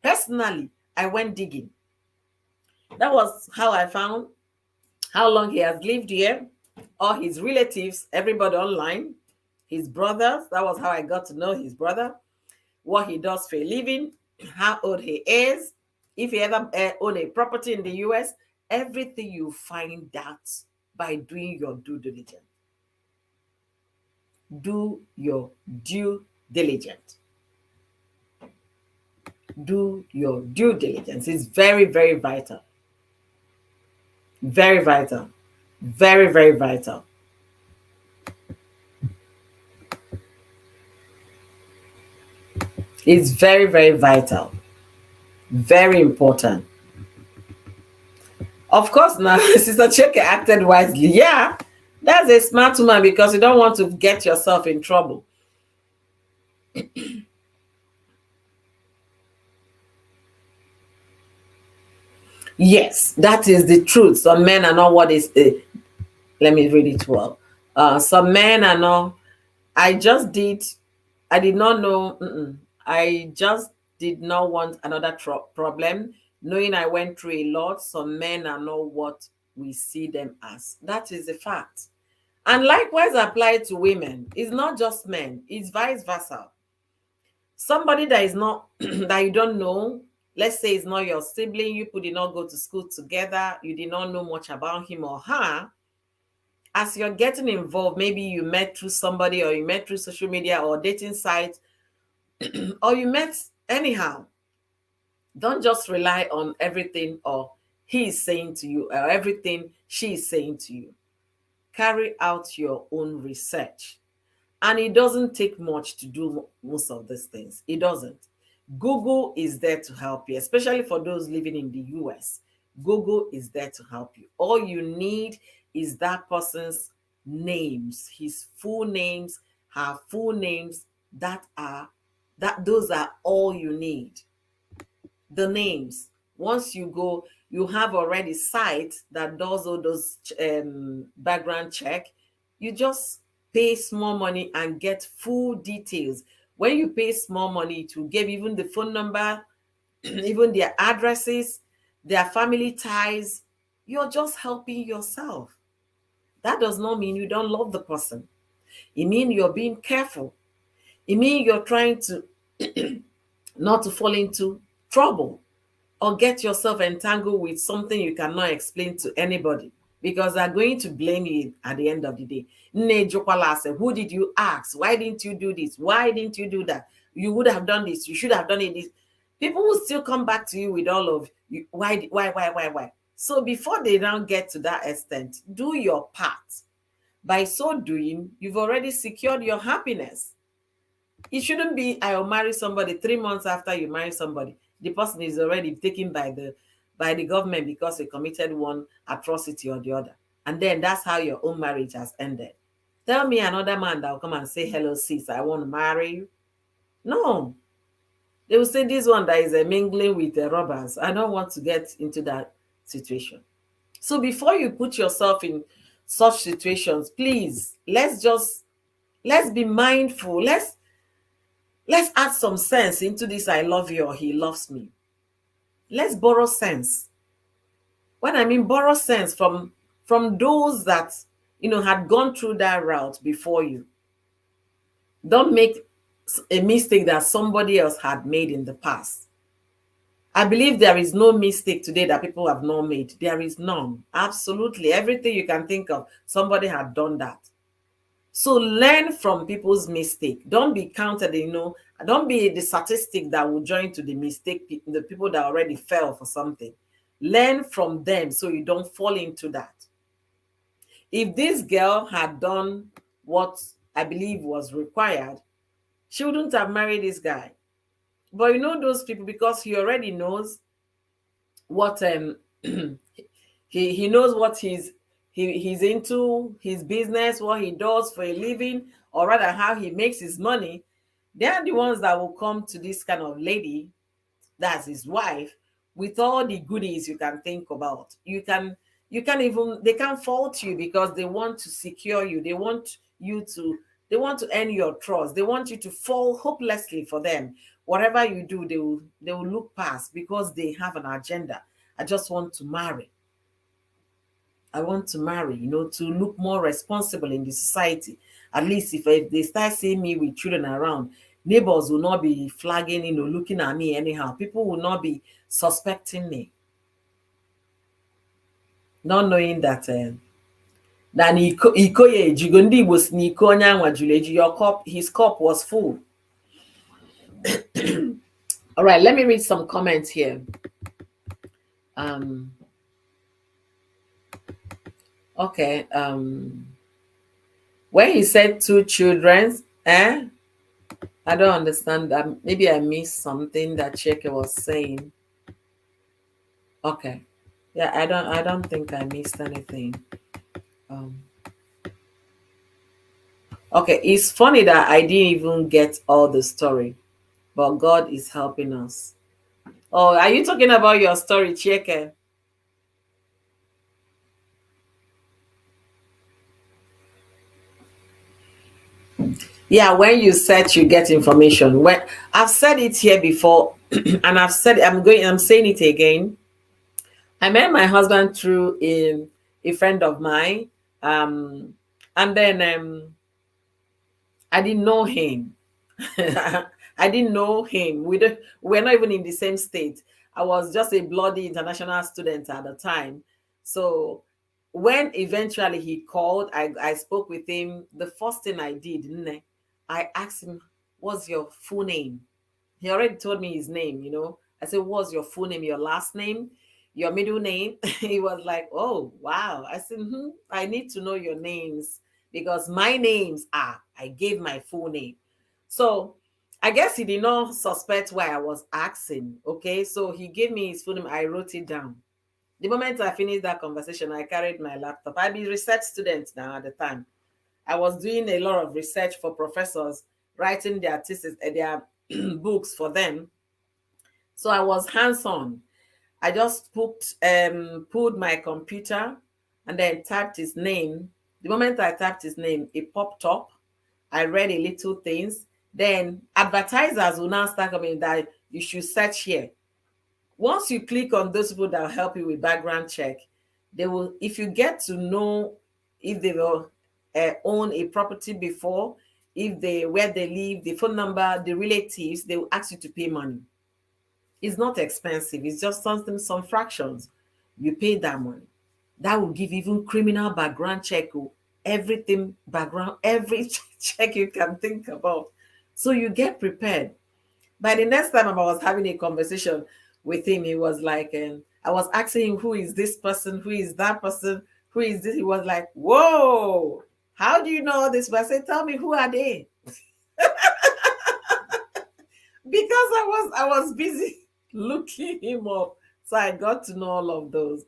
personally, I went digging. That was how I found how long he has lived here, all his relatives, everybody online, his brothers. That was how I got to know his brother, what he does for a living, how old he is, if he ever owned a property in the US. Everything you find out by doing your due diligence. Do your due diligence. Do your due diligence. It's very, very vital. Very vital. Very, very vital. It's very, very vital. Very important. Of course, now Sister Cheke acted wisely. Yeah, that's a smart woman because you don't want to get yourself in trouble. Yes, that is the truth. Some men are not what is. Let me read it well. Some men are not. I just did. I did not know. I just did not want another problem. Knowing I went through a lot, some men are not what we see them as. That is a fact. And likewise applied to women. It's not just men, it's vice versa. Somebody that is not that you don't know, let's say it's not your sibling, you did not go to school together, you did not know much about him or her. As you're getting involved, maybe you met through somebody or you met through social media or dating sites, or you met anyhow. Don't just rely on everything or he is saying to you or everything she is saying to you. Carry out your own research. And it doesn't take much to do most of these things. It doesn't. Google is there to help you, especially for those living in the US. Google is there to help you. All you need is that person's names, his full names, her full names. Those are all you need. The names. Once you go, you have already site that does all those background check. You just pay small money and get full details. When you pay small money, it will give even the phone number, even their addresses, their family ties. You're just helping yourself. That does not mean you don't love the person. It means you're being careful. It means you're trying to not to fall into trouble or get yourself entangled with something you cannot explain to anybody because they're going to blame you at the end of the day. Nne Jokwala said, who did you ask? Why didn't you do this? Why didn't you do that? You would have done this. You should have done it. This. People will still come back to you with all of you. Why? So before they now get to that extent, do your part. By so doing, you've already secured your happiness. It shouldn't be, I'll marry somebody 3 months after you marry somebody. The person is already taken by the government because they committed one atrocity or the other. And then that's how your own marriage has ended. Tell me another man that will come and say, hello, sis, I want to marry you. No. They will say this one that is mingling with the robbers. I don't want to get into that situation. So before you put yourself in such situations, please, let's be mindful. Let's add some sense into this I love you or he loves me. Let's borrow sense. When I mean borrow sense from those that had gone through that route before you. Don't make a mistake that somebody else had made in the past. I believe there is no mistake today that people have not made. There is none. Absolutely. Everything you can think of, somebody had done that. So learn from people's mistake. Don't be counted, don't be the statistic that will join to the mistake, the people that already fell for something. Learn from them so you don't fall into that. If this girl had done what I believe was required, she wouldn't have married this guy. But you know those people, because he already knows what he knows what he's into, his business, what he does for a living, or rather how he makes his money. They are the ones that will come to this kind of lady, that's his wife, with all the goodies you can think about. You can even, they can't fault you because they want to secure you. They want to earn your trust. They want you to fall hopelessly for them. Whatever you do, they will look past because they have an agenda. I just want to marry. I want to marry, to look more responsible in the society. At least if they start seeing me with children around, neighbors will not be flagging, looking at me anyhow. People will not be suspecting me, not knowing that iko ya ejigo. Ndị Igbo si na iko onye anwa juru eju. His cup was full. All right, let me read some comments here. Okay. When he said 2 children, I don't understand that. Maybe I missed something that Cheke was saying. Okay. Yeah, I don't think I missed anything. Okay, it's funny that I didn't even get all the story, but God is helping us. Oh, are you talking about your story, Cheke? Yeah, when you search, you get information. When I've said it here before, and I'm saying it again. I met my husband through a friend of mine, and then I didn't know him. I didn't know him. We're not even in the same state. I was just a bloody international student at the time. So when eventually he called, I spoke with him. The first thing I did, I asked him, "What's your full name?" He already told me his name. I said, "What's your full name, your last name, your middle name?" He was like, "Oh, wow." I said, "I need to know your names because my names are," I gave my full name. So I guess he did not suspect why I was asking. Okay, so he gave me his full name. I wrote it down. The moment I finished that conversation, I carried my laptop. I'd be a research student now at the time. I was doing a lot of research for professors, writing their thesis, their books for them. So I was hands-on. I just pulled my computer and then typed his name. The moment I typed his name, it popped up. I read a little things. Then advertisers will now start coming that you should search here. Once you click on those people that will help you with background check, they will, if you get to know if they will own a property before, where they live, the phone number, the relatives, they will ask you to pay money. It's not expensive. It's just some fractions. You pay that money. That will give even criminal background check, everything background, every check you can think about. So you get prepared. By the next time I was having a conversation with him, he was like, I was asking him, who is this person? Who is that person? Who is this? He was like, whoa, how do you know this? But I said, tell me, who are they? Because I was busy looking him up. So I got to know all of those.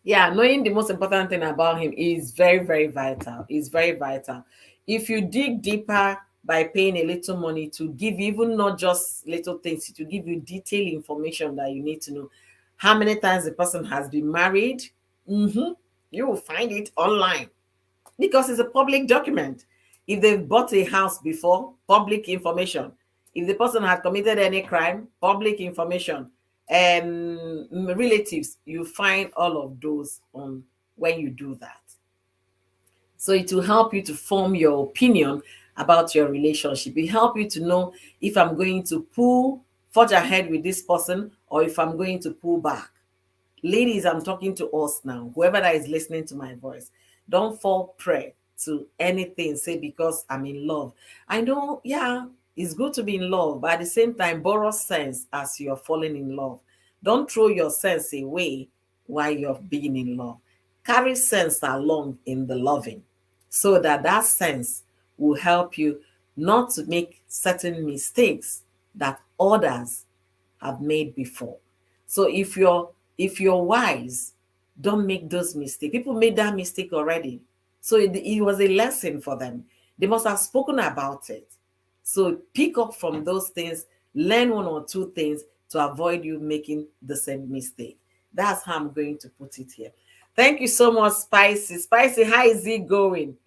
Yeah, knowing the most important thing about him is very, very vital. It's very vital. If you dig deeper by paying a little money to give, even not just little things, to give you detailed information that you need to know. How many times the person has been married? You will find it online because it's a public document. If they've bought a house before, public information. If the person had committed any crime, public information. And relatives, you find all of those on when you do that. So it will help you to form your opinion about your relationship. It help you to know if I'm going to forge ahead with this person or if I'm going to pull back. Ladies, I'm talking to us now. Whoever that is listening to my voice, don't fall prey to anything. Say because I'm in love. I know, yeah, It's good to be in love, but at the same time, borrow sense as you're falling in love. Don't throw your sense away while you're being in love. Carry sense along in the loving so that that sense will help you not to make certain mistakes that others have made before. So if you're wise, don't make those mistakes. People made that mistake already. So it was a lesson for them. They must have spoken about it. So pick up from those things, learn one or two things to avoid you making the same mistake. That's how I'm going to put it here. Thank you so much, Spicy. Spicy, how is it going?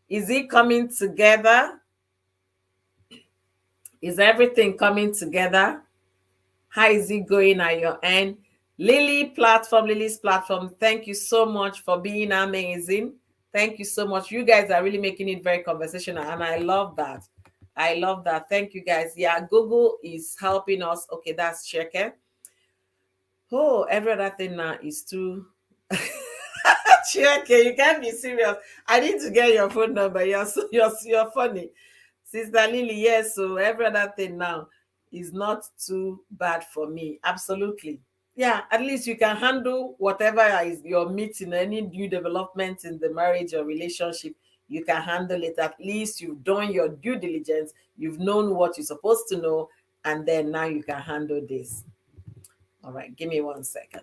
Is it coming together? Is everything coming together? How is it going at your end? Lily's platform, thank you so much for being amazing. Thank you so much. You guys are really making it very conversational, and I love that. I love that. Thank you guys. Yeah, Google is helping us. Okay, that's checking. Oh, every other thing now is too. Checking. You can't be serious. I need to get your phone number. You're funny. Sister Lily, yes, so every other thing now is not too bad for me. Absolutely. Yeah, at least you can handle whatever is your meeting, any new development in the marriage or relationship, you can handle it. At least you've done your due diligence, you've known what you're supposed to know, and then now you can handle this. All right, give me 1 second.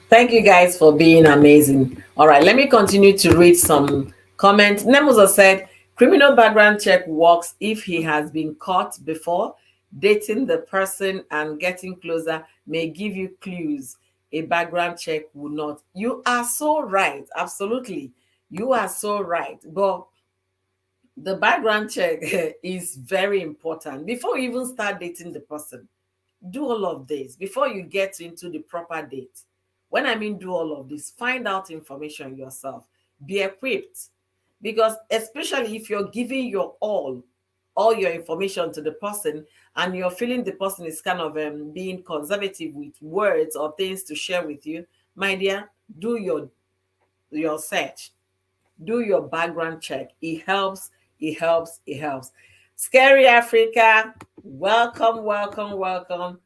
Thank you guys for being amazing. All right, let me continue to read some comments. Nemuza said, criminal background check works if he has been caught before. Dating the person and getting closer may give you clues a background check would not. You are so right. Absolutely. You are so right. But the background check is very important. Before you even start dating the person, do all of this before you get into the proper date. When I mean do all of this, find out information yourself, be equipped, because especially if you're giving your all your information to the person, and you're feeling the person is kind of being conservative with words or things to share with you, my dear, do your search, do your background check. It helps, it helps, it helps. Scary Africa, welcome, welcome, welcome.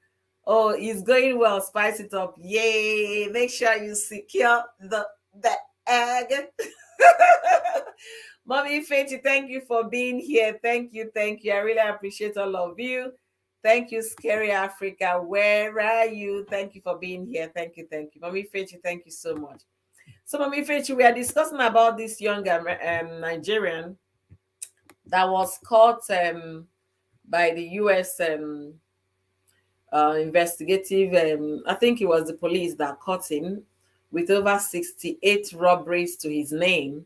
Oh, it's going well. Spice it up. Yay. Make sure you secure the egg. Mommy Fetty, thank you for being here. Thank you, thank you. I really appreciate all of you. Thank you, Scary Africa. Where are you? Thank you for being here. Thank you, thank you. Mommy Fetty, thank you so much. So, Mommy Fetty, we are discussing about this young Nigerian that was caught by the US investigative. I think it was the police that caught him with over 68 robberies to his name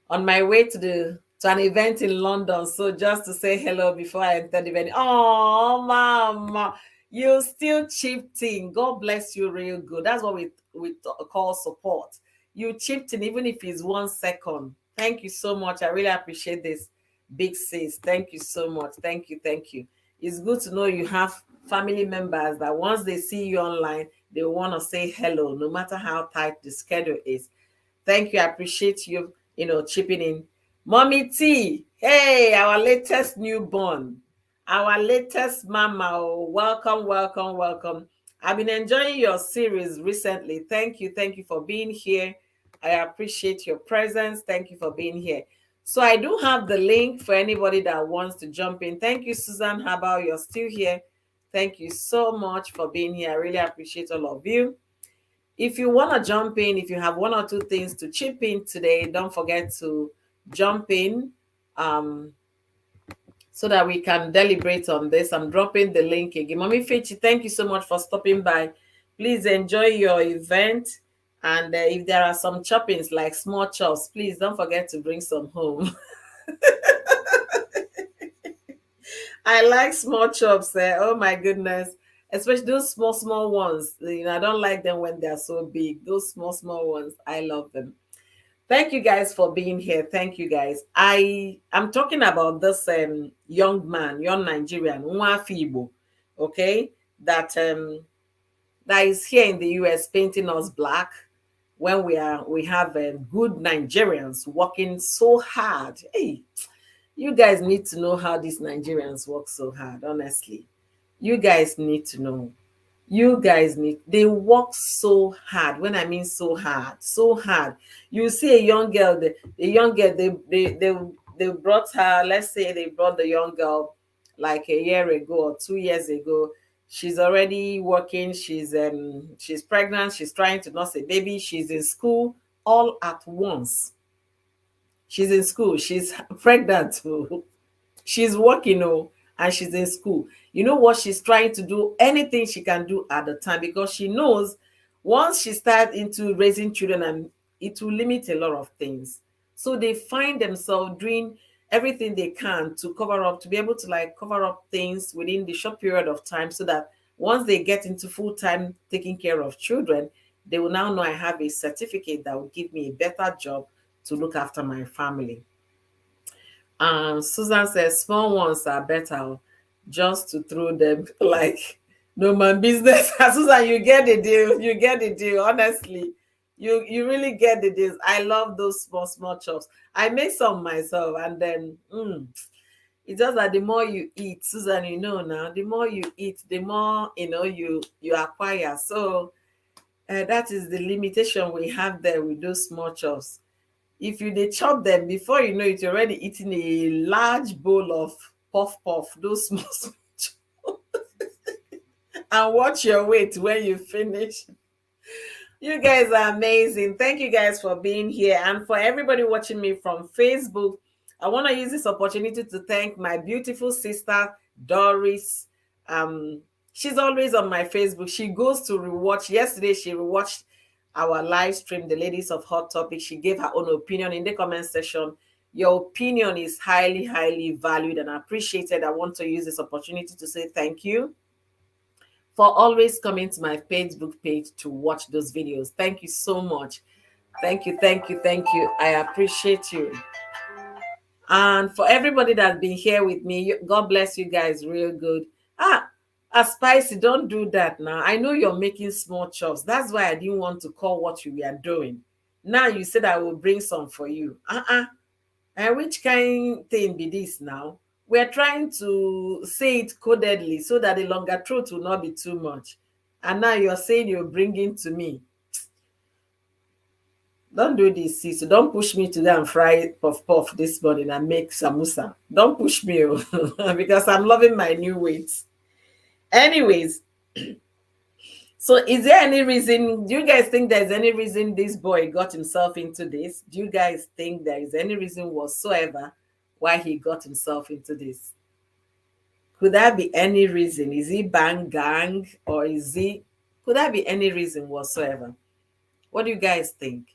on my way to an event in London. So just to say hello before I entered the event. Oh, mama, you still chipped in. God bless you, real good. That's what we call support. You chipped in, even if it's 1 second. Thank you so much. I really appreciate this, big sis. Thank you so much. Thank you, thank you. It's good to know you have family members that once they see you online, they want to say hello, no matter how tight the schedule is. Thank you. I appreciate you, chipping in. Mommy T, hey, our latest newborn, our latest mama. Oh, welcome, welcome, welcome. I've been enjoying your series recently. Thank you. Thank you for being here. I appreciate your presence. Thank you for being here. So I do have the link for anybody that wants to jump in. Thank you, Susan Habao. You're still here. Thank you so much for being here. I really appreciate all of you. If you want to jump in, if you have one or two things to chip in today, don't forget to jump in so that we can deliberate on this. I'm dropping the link again. Mommy Fechi, thank you so much for stopping by. Please enjoy your event. And if there are some choppings like small chops, please don't forget to bring some home. I like small chops. Oh my goodness. Especially those small, small ones. I don't like them when they're so big. Those small, small ones, I love them. Thank you guys for being here. Thank you guys. I'm talking about this young man, young Nigerian, Nwafibo, okay, that that is here in the US painting us black when we have good Nigerians working so hard. Hey, you guys need to know how these Nigerians work so hard, honestly. You guys need to know. You guys need, they work so hard. When I mean so hard, so hard. You see a young girl, they brought her, let's say they brought the young girl like a year ago or 2 years ago. She's already working, she's pregnant, she's trying to nurse a baby, she's in school all at once. She's in school, she's pregnant too. She's working, oh, and she's in school. You know what? She's trying to do anything she can do at the time because she knows once she starts into raising children, and it will limit a lot of things. So they find themselves doing everything they can to cover up, to be able to like cover up things within the short period of time, so that once they get into full time taking care of children, they will now know I have a certificate that will give me a better job to look after my family. Susan says small ones are better, just to throw them like no man business. Susan, you get the deal. You get the deal. Honestly, you really get the deal. I love those small chops. I make some myself, and then it's just that the more you eat, Susan, you know now, the more you eat, the more you acquire. So that is the limitation we have there with those small chops. If you dey chop them, before you know it, you're already eating a large bowl of puff those small small chop, and watch your weight when you finish. You guys are amazing. Thank you guys for being here. And for everybody watching me from Facebook, I want to use this opportunity to thank my beautiful sister, Doris. She's always on my Facebook. She goes to rewatch. Yesterday, she rewatched our live stream, the ladies of Hot Topic. She gave her own opinion in the comment section. Your opinion is highly, highly valued and appreciated. I want to use this opportunity to say thank you for always coming to my Facebook page to watch those videos. Thank you so much. Thank you, thank you, thank you. I appreciate you. And for everybody that's been here with me, God bless you guys real good. Spicy, don't do that now. I know you're making small chops. That's why I didn't want to call what you were doing. Now you said I will bring some for you. And which kind thing be this now? We're trying to say it codedly so that the longer throat will not be too much. And now you're saying you're bringing to me. Don't do this, sis. So don't push me to go and fry puff this morning and make samosa. Don't push me because I'm loving my new weight. Anyways, so is there any reason, do you guys think there's any reason this boy got himself into this? Do you guys think there is any reason whatsoever why he got himself into this? Could there be any reason? Is he bang gang, or could there be any reason whatsoever? What do you guys think?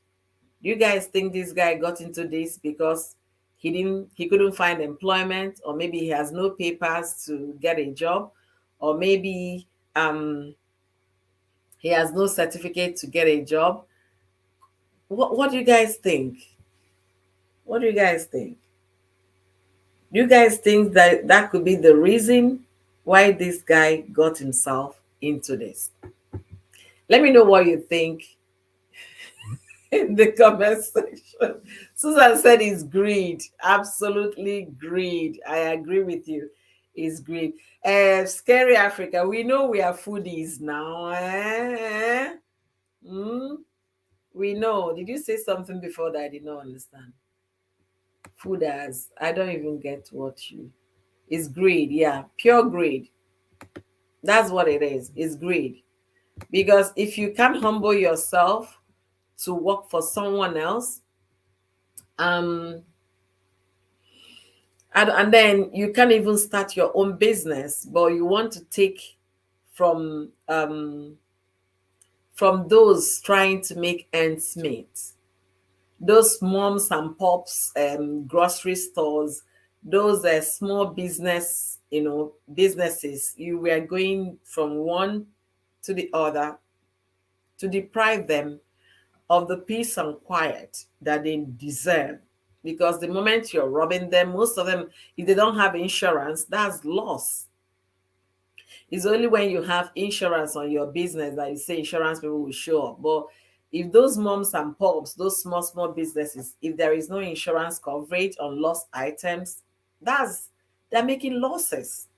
Do you guys think this guy got into this because he couldn't find employment, or maybe he has no papers to get a job, or maybe he has no certificate to get a job? What do you guys think? What do you guys think? Do you guys think that that could be the reason why this guy got himself into this? Let me know what you think in the comment section. Susan said it's greed. Absolutely greed. I agree with you. It's greed. Scary Africa. We know we are foodies now. We know. Did you say something before that I did not understand? Fooders. I don't even get what you. It's greed. Yeah. Pure greed. That's what it is. It's greed. Because if you can't humble yourself to work for someone else, and then you can't even start your own business, but you want to take from those trying to make ends meet, those moms and pops, grocery stores, those small businesses. You were going from one to the other to deprive them of the peace and quiet that they deserve. Because the moment you're robbing them, most of them, if they don't have insurance, that's loss. It's only when you have insurance on your business that you say insurance people will show up. But if those moms and pops, those small businesses, if there is no insurance coverage on lost items, they're making losses.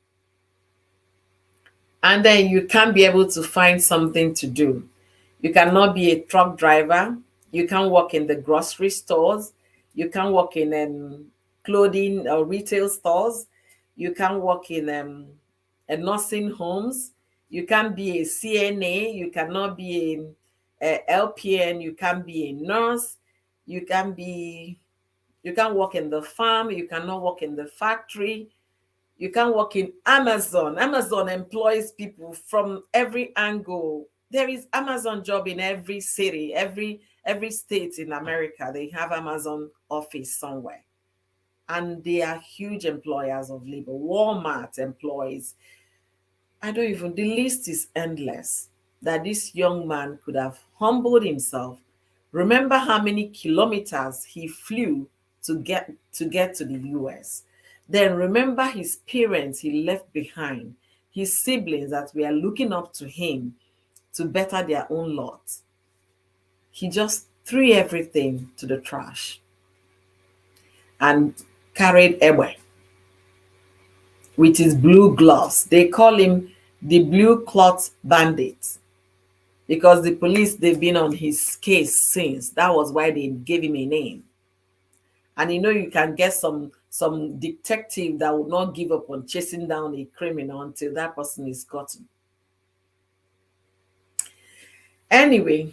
And then you can't be able to find something to do. You cannot be a truck driver. You can't work in the grocery stores. You can't work in clothing or retail stores. You can't work in nursing homes. You can't be a CNA. You cannot be a LPN. You can't be a nurse. You can't work in the farm. You cannot work in the factory. You can work in Amazon. Amazon employs people from every angle. There is Amazon job in every city, every state in America. They have Amazon office somewhere. And they are huge employers of labor. Walmart employs. The list is endless. That this young man could have humbled himself. Remember how many kilometers he flew to get to the US. Then remember his parents he left behind, his siblings that were looking up to him to better their own lot. He just threw everything to the trash and carried away with his blue gloves. They call him the blue cloth bandit because the police, they've been on his case since. That was why they gave him a name. And you can get some detective that will not give up on chasing down a criminal until that person is gotten. Anyway,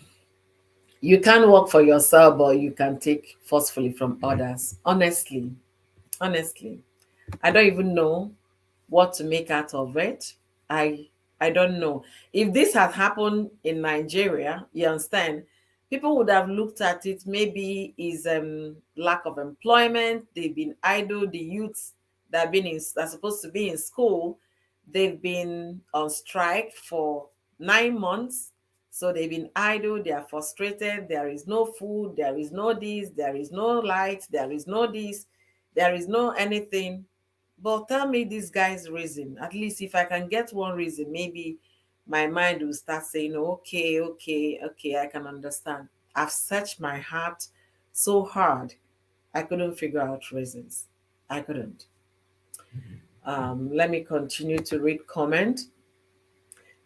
you can work for yourself, but you can take forcefully from others. Honestly, I don't even know what to make out of it. I don't know. If this had happened in Nigeria, you understand, people would have looked at it, maybe is lack of employment. They've been idle. The youths that are supposed to be in school, they've been on strike for 9 months. So they've been idle, they are frustrated, there is no food, there is no this, there is no light, there is no this, there is no anything. But tell me this guy's reason. At least if I can get one reason, maybe my mind will start saying, okay, I can understand. I've searched my heart so hard, I couldn't figure out reasons. I couldn't. Let me continue to read comment.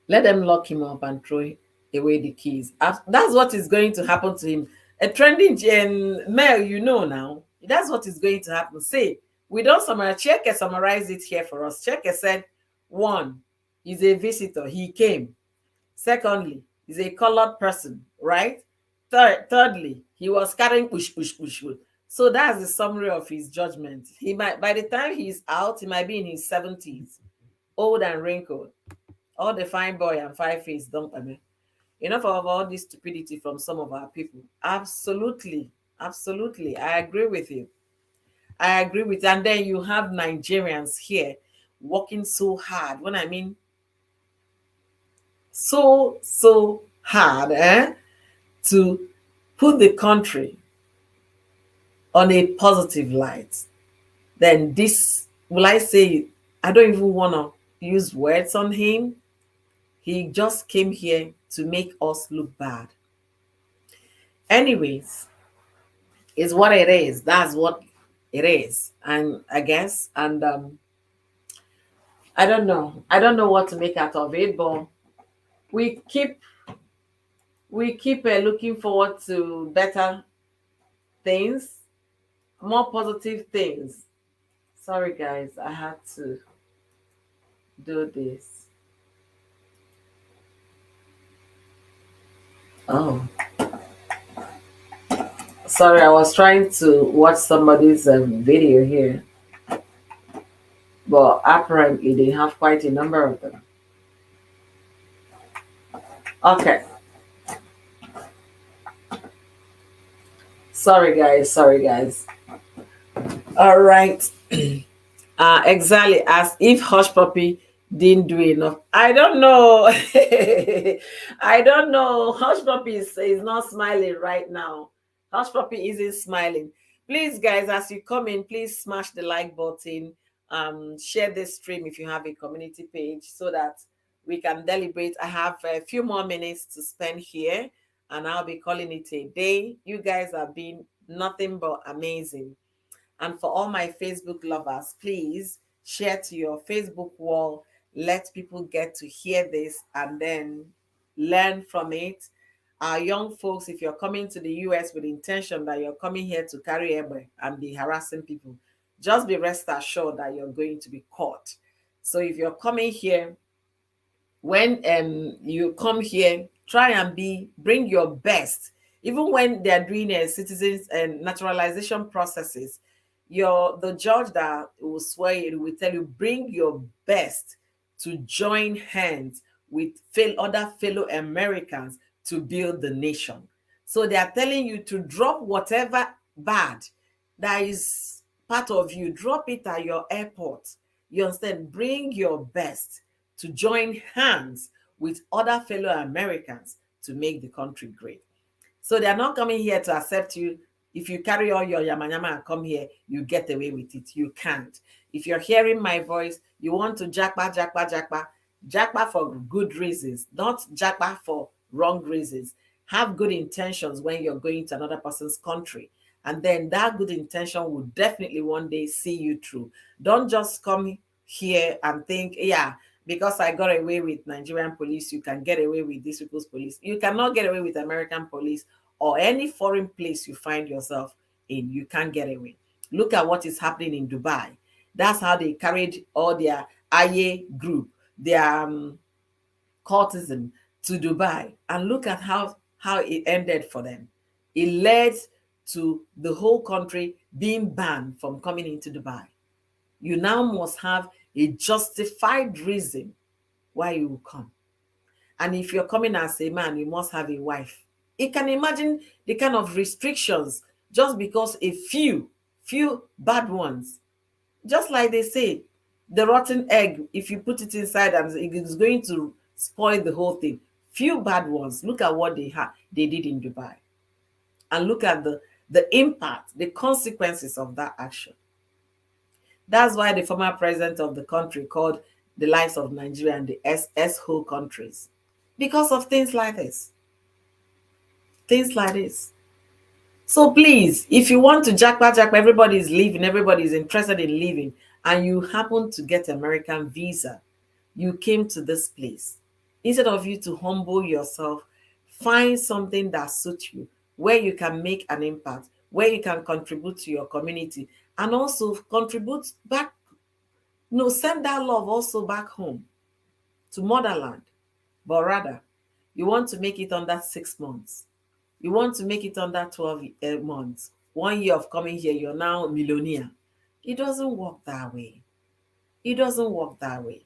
Let them lock him up and throw away the keys. That's what is going to happen to him. A trending mail, now. That's what is going to happen. Say, we don't summarize. Cheke summarized it here for us. Cheke said, 1, he's a visitor. He came. Secondly, he's a colored person, right? Thirdly, he was carrying push. So that's the summary of his judgment. He might, by the time he's out, he might be in his 70s, old and wrinkled. All the fine boy and fine face don't enough of all this stupidity from some of our people. Absolutely. I agree with you. And then you have Nigerians here working so hard. When I mean so hard, to put the country on a positive light. Then this, will I say, I don't even want to use words on him. He just came here to make us look bad. Anyways, it's what it is. That's what it is. And I guess, and I don't know what to make out of it, but we keep looking forward to better things, more positive things. Sorry guys, I had to do this. Oh, sorry, I was trying to watch somebody's video here, but apparently they have quite a number of them. Okay. Sorry guys. All right. Exactly as if Hush Puppy Didn't do enough. I don't know. I don't know. Hush Puppy is not smiling right now. Hush Puppy isn't smiling. Please, guys, as you come in, please smash the like button. Share this stream if you have a community page so that we can deliberate. I have a few more minutes to spend here, and I'll be calling it a day. You guys have been nothing but amazing. And for all my Facebook lovers, please share to your Facebook wall. Let people get to hear this and then learn from it. Our young folks, if you're coming to the US with the intention that you're coming here to carry Ebe and be harassing people, just be rest assured that you're going to be caught. So if you're coming here, when you come here, try and bring your best. Even when they're doing citizens and naturalization processes, the judge that will swear you will tell you bring your best to join hands with other fellow Americans to build the nation. So they are telling you to drop whatever bad that is part of you, drop it at your airport. You understand? Bring your best to join hands with other fellow Americans to make the country great. So they're not coming here to accept you. If you carry all your yama yama and come here, you get away with it. You can't. If you're hearing my voice, you want to jackpot for good reasons, not jackpot for wrong reasons. Have good intentions when you're going to another person's country. And then that good intention will definitely one day see you through. Don't just come here and think, yeah, because I got away with Nigerian police, you can get away with these people's police. You cannot get away with American police or any foreign place you find yourself in. You can't get away. Look at what is happening in Dubai. That's how they carried all their IA group, their courtesan to Dubai. And look at how it ended for them. It led to the whole country being banned from coming into Dubai. You now must have a justified reason why you will come. And if you're coming as a man, you must have a wife. You can imagine the kind of restrictions just because a few bad ones. Just like they say, the rotten egg, if you put it inside, and it is going to spoil the whole thing. Few bad ones. Look at what they did in Dubai. And look at the impact, the consequences of that action. That's why the former president of the country called the likes of Nigeria and the S-hole countries. Because of things like this. Things like this. So please, if you want to jackpot, everybody is leaving, everybody is interested in leaving, and you happen to get American visa, you came to this place. Instead of you to humble yourself, find something that suits you, where you can make an impact, where you can contribute to your community, and also contribute back, send that love also back home to motherland. But rather, you want to make it under 6 months. You want to make it under 12 months. 1 year of coming here, you're now a millionaire. It doesn't work that way. It doesn't work that way.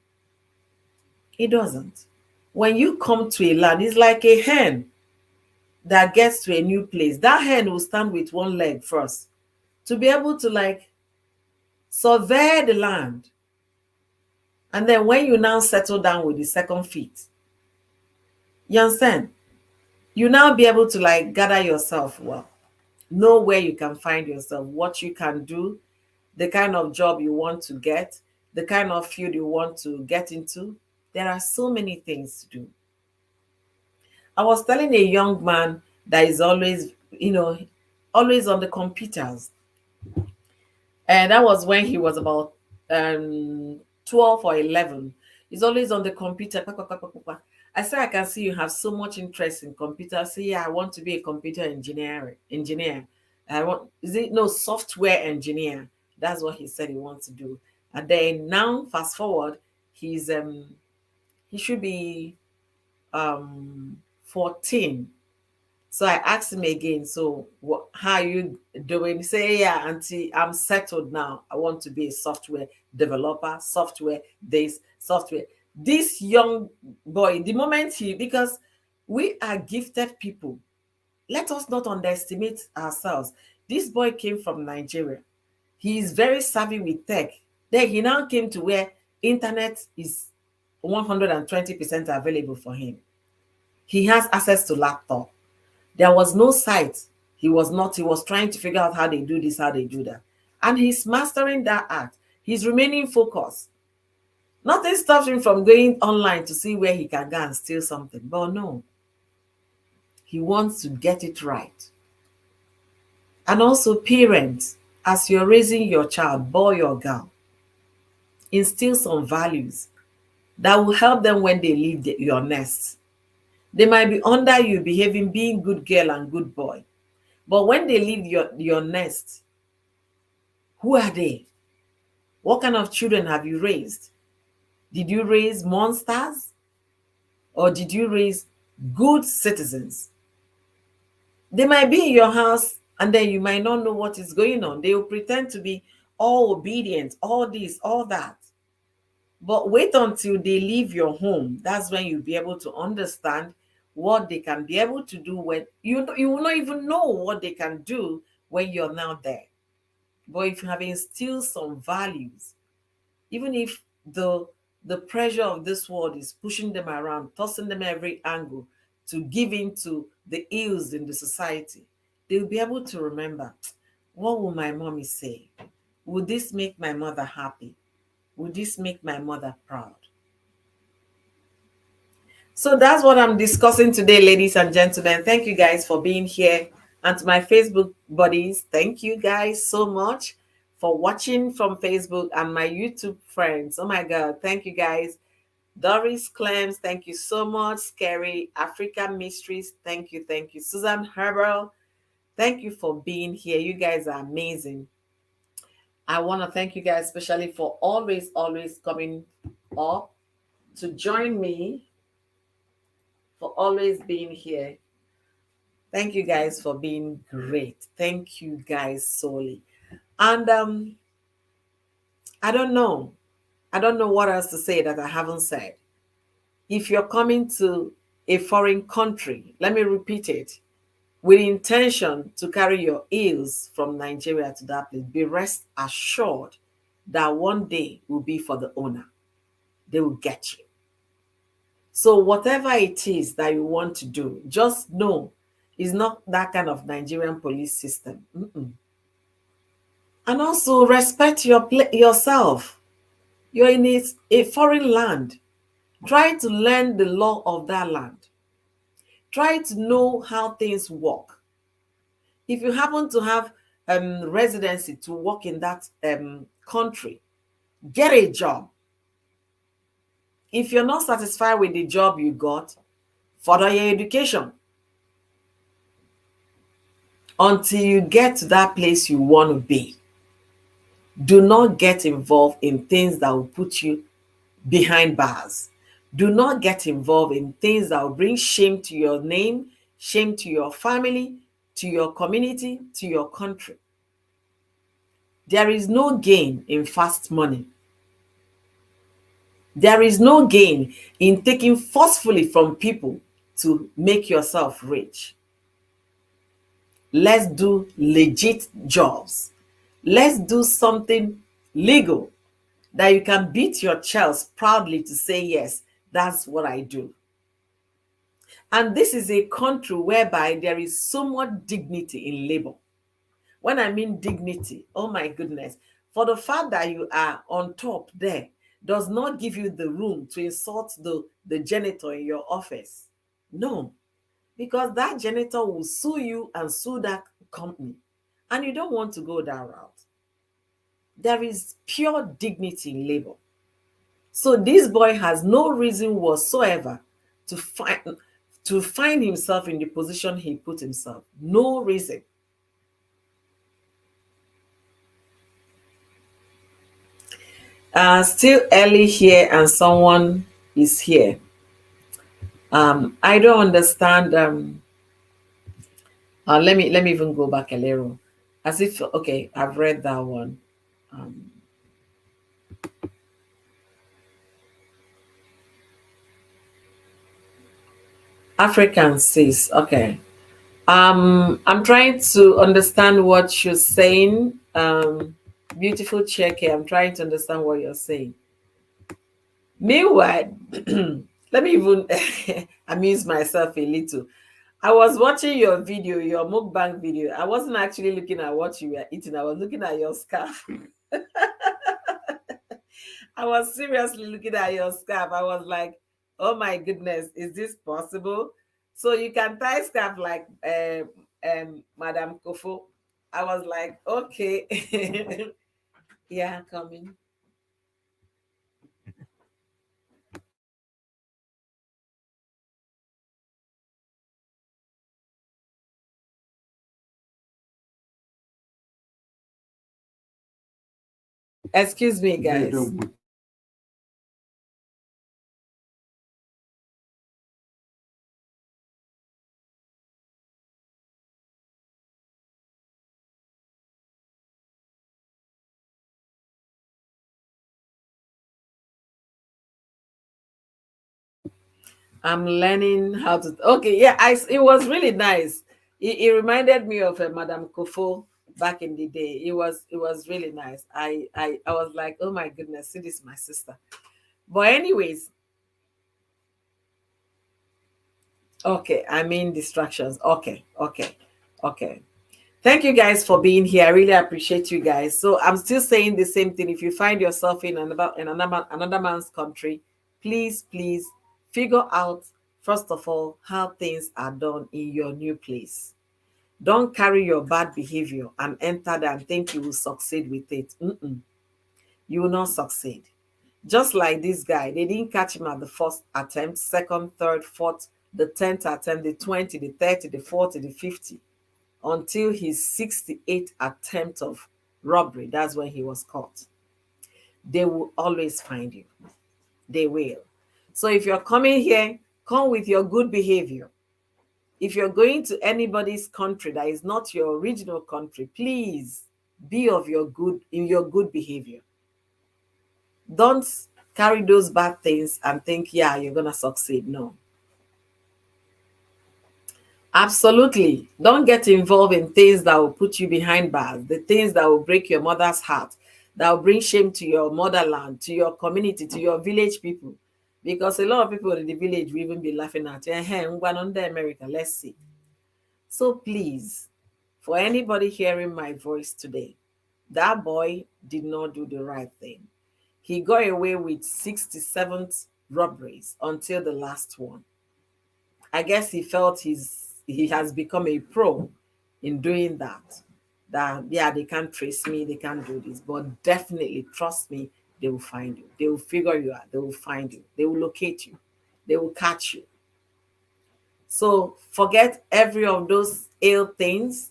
It doesn't. When you come to a land, it's like a hen that gets to a new place. That hen will stand with one leg first to be able to survey the land. And then when you now settle down with the second feet, you understand? You now be able to gather yourself well, know where you can find yourself, what you can do, the kind of job you want to get, the kind of field you want to get into. There are so many things to do. I was telling a young man that is always, always on the computers. And that was when he was about 12 or 11. He's always on the computer. I said, I can see you have so much interest in computers. I say, yeah, I want to be a computer engineer. Software engineer. That's what he said he wants to do. And then now, fast forward, he should be 14. So I asked him again, so how are you doing? He said, yeah, auntie, I'm settled now. I want to be a software developer, software this, software. This young boy, the moment because we are gifted people, let us not underestimate ourselves. This boy came from Nigeria. He is very savvy with tech. Then he now came to where internet is 120% available for him. He has access to laptop. There was no site. He was trying to figure out how they do this, how they do that. And he's mastering that art. He's remaining focused. Nothing stops him from going online to see where he can go and steal something. But no, he wants to get it right. And also, parents, as you're raising your child, boy or girl, instill some values that will help them when they leave your nest. They might be under you behaving, being good girl and good boy. But when they leave your nest, who are they? What kind of children have you raised? Did you raise monsters? Or did you raise good citizens? They might be in your house and then you might not know what is going on. They will pretend to be all obedient, all this, all that. But wait until they leave your home. That's when you'll be able to understand what they can be able to do when you will not even know what they can do when you're now there. But if you have instilled some values, even if the pressure of this world is pushing them around, tossing them every angle to give in to the ills in the society, they'll be able to remember, what will my mommy say? Would this make my mother happy? Would this make my mother proud? So that's what I'm discussing today, ladies and gentlemen. Thank you guys for being here. And to my Facebook buddies, thank you guys so much for watching from Facebook, and my YouTube friends. Oh my God, thank you guys. Doris Clems, thank you so much. Scary Africa Mysteries, thank you, thank you. Susan Herbal, thank you for being here. You guys are amazing. I want to thank you guys especially for always coming up to join me, for always being here. Thank you guys for being great. Thank you guys solely. And I don't know what else to say that I haven't said. If you're coming to a foreign country, let me repeat it, with intention to carry your ills from Nigeria to that place, be rest assured that one day will be for the owner. They will get you. So whatever it is that you want to do, just know it's not that kind of Nigerian police system. And also respect yourself. You're in a foreign land. Try to learn the law of that land. Try to know how things work. If you happen to have residency to work in that country, get a job. If you're not satisfied with the job you got, further your education until you get to that place you want to be. Do not get involved in things that will put you behind bars. Do not get involved in things that will bring shame to your name, shame to your family, to your community, to your country. There is no gain in fast money. There is no gain in taking forcefully from people to make yourself rich. Let's do legit jobs. Let's do something legal that you can beat your chest proudly to say, yes, that's what I do. And this is a country whereby there is so much dignity in labor. When I mean dignity, oh my goodness, for the fact that you are on top there does not give you the room to insult the janitor in your office. No, because that janitor will sue you and sue that company. And you don't want to go that route. There is pure dignity in labor. So this boy has no reason whatsoever to find himself in the position he put himself. No reason. Still early here and someone is here. I don't understand. Let me even go back a little. As if, okay, I've read that one. African sis, okay. I'm trying to understand what you're saying. Beautiful check here. I'm trying to understand what you're saying. Meanwhile, let me even amuse myself a little. I was watching your video, your mukbang video. I wasn't actually looking at what you were eating. I was looking at your scarf. I was seriously looking at your scarf. I was like, oh my goodness, is this possible? So you can tie scarf like Madame Kofo. I was like, okay. Yeah, coming. Excuse me, guys. I'm learning how to. Okay, yeah, it was really nice. It reminded me of Madame Kofo back in the day. It was really nice. I was like, oh my goodness, see this is my sister. But anyways, okay, I mean distractions. Okay, okay, okay. Thank you guys for being here. I really appreciate you guys. So I'm still saying the same thing. If you find yourself in another man's country, please figure out first of all how things are done in your new place. Don't carry your bad behavior and enter there and think you will succeed with it. Mm-mm. You will not succeed. Just like this guy, they didn't catch him at the first attempt, second, third, fourth, the 10th attempt, the 20, the 30, the 40, the 50, until his 68th attempt of robbery. That's when he was caught. They will always find you. They will. So if you're coming here, come with your good behavior. If you're going to anybody's country that is not your original country, please be of your good in your good behavior. Don't carry those bad things and think, yeah, you're gonna succeed. No. Absolutely. Don't get involved in things that will put you behind bars, the things that will break your mother's heart, that will bring shame to your motherland, to your community, to your village people. Because a lot of people in the village will even be laughing at you. Hey, we're under America, let's see. So please, for anybody hearing my voice today, that boy did not do the right thing. He got away with 67 robberies until the last one. I guess he felt he has become a pro in doing that. That yeah, they can't trace me, they can't do this, but definitely trust me, they will find you. They will figure you out. They will find you. They will locate you. They will catch you. So forget every of those ill things.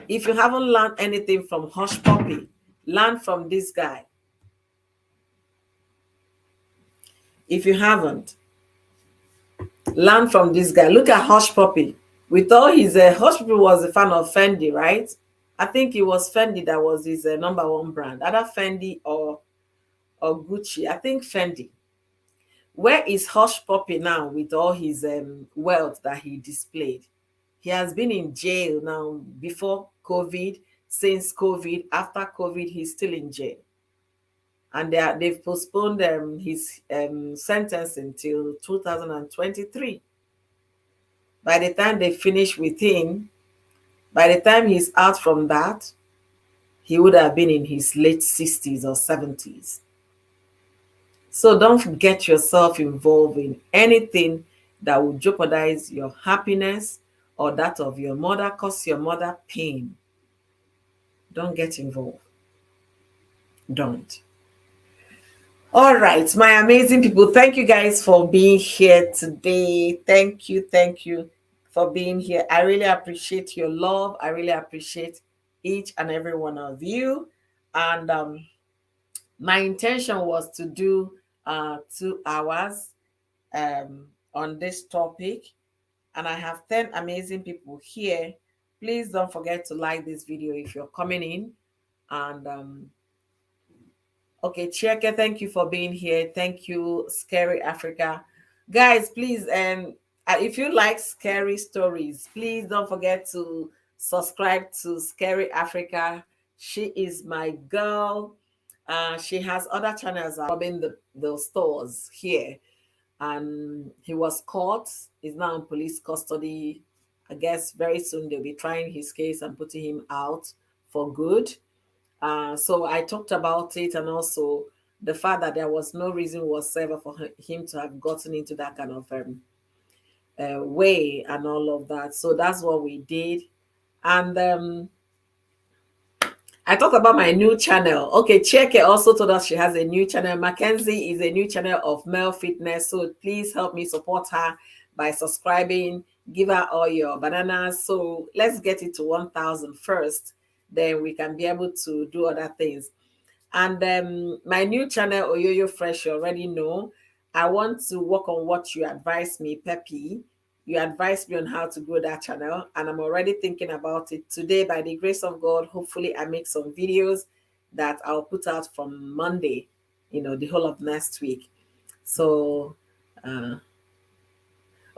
If you haven't learned anything from Hush Puppy, learn from this guy. If you haven't, learn from this guy. Look at Hush Puppy. With all his Hush Puppy was a fan of Fendi, right? I think it was Fendi that was his number one brand. Either Fendi or Gucci. I think Fendi. Where is Hush Puppy now with all his wealth that he displayed? He has been in jail now before COVID, since COVID, after COVID, he's still in jail. And they've postponed his sentence until 2023. By the time they finish with him, by the time he's out from that, he would have been in his late 60s or 70s. So don't get yourself involved in anything that will jeopardize your happiness or that of your mother, cause your mother pain. Don't get involved. Don't. All right, my amazing people. Thank you guys for being here today. Thank you for being here. I really appreciate your love. I really appreciate each and every one of you. And my intention was to do 2 hours on this topic, and I have 10 amazing people here. Please don't forget to like this video if you're coming in. And okay, Chieke, thank you for being here. Thank you, Scary Africa. Guys, please, if you like scary stories, please don't forget to subscribe to Scary Africa. She is my girl. She has other channels robbing the stores here, and he was caught. He's now in police custody. I guess very soon they'll be trying his case and putting him out for good. So I talked about it, and also the fact that there was no reason whatsoever for him to have gotten into that kind of way and all of that. So that's what we did. And I talked about my new channel. Okay, Chieke also told us she has a new channel. Mackenzie is a new channel of male fitness. So please help me support her by subscribing. Give her all your bananas. So let's get it to 1,000 first. Then we can be able to do other things. And my new channel, Oyoyo Fresh, you already know. I want to work on what you advised me, Peppy. You advised me on how to grow that channel, and I'm already thinking about it today. By the grace of God, hopefully, I make some videos that I'll put out from Monday, the whole of next week. So, uh,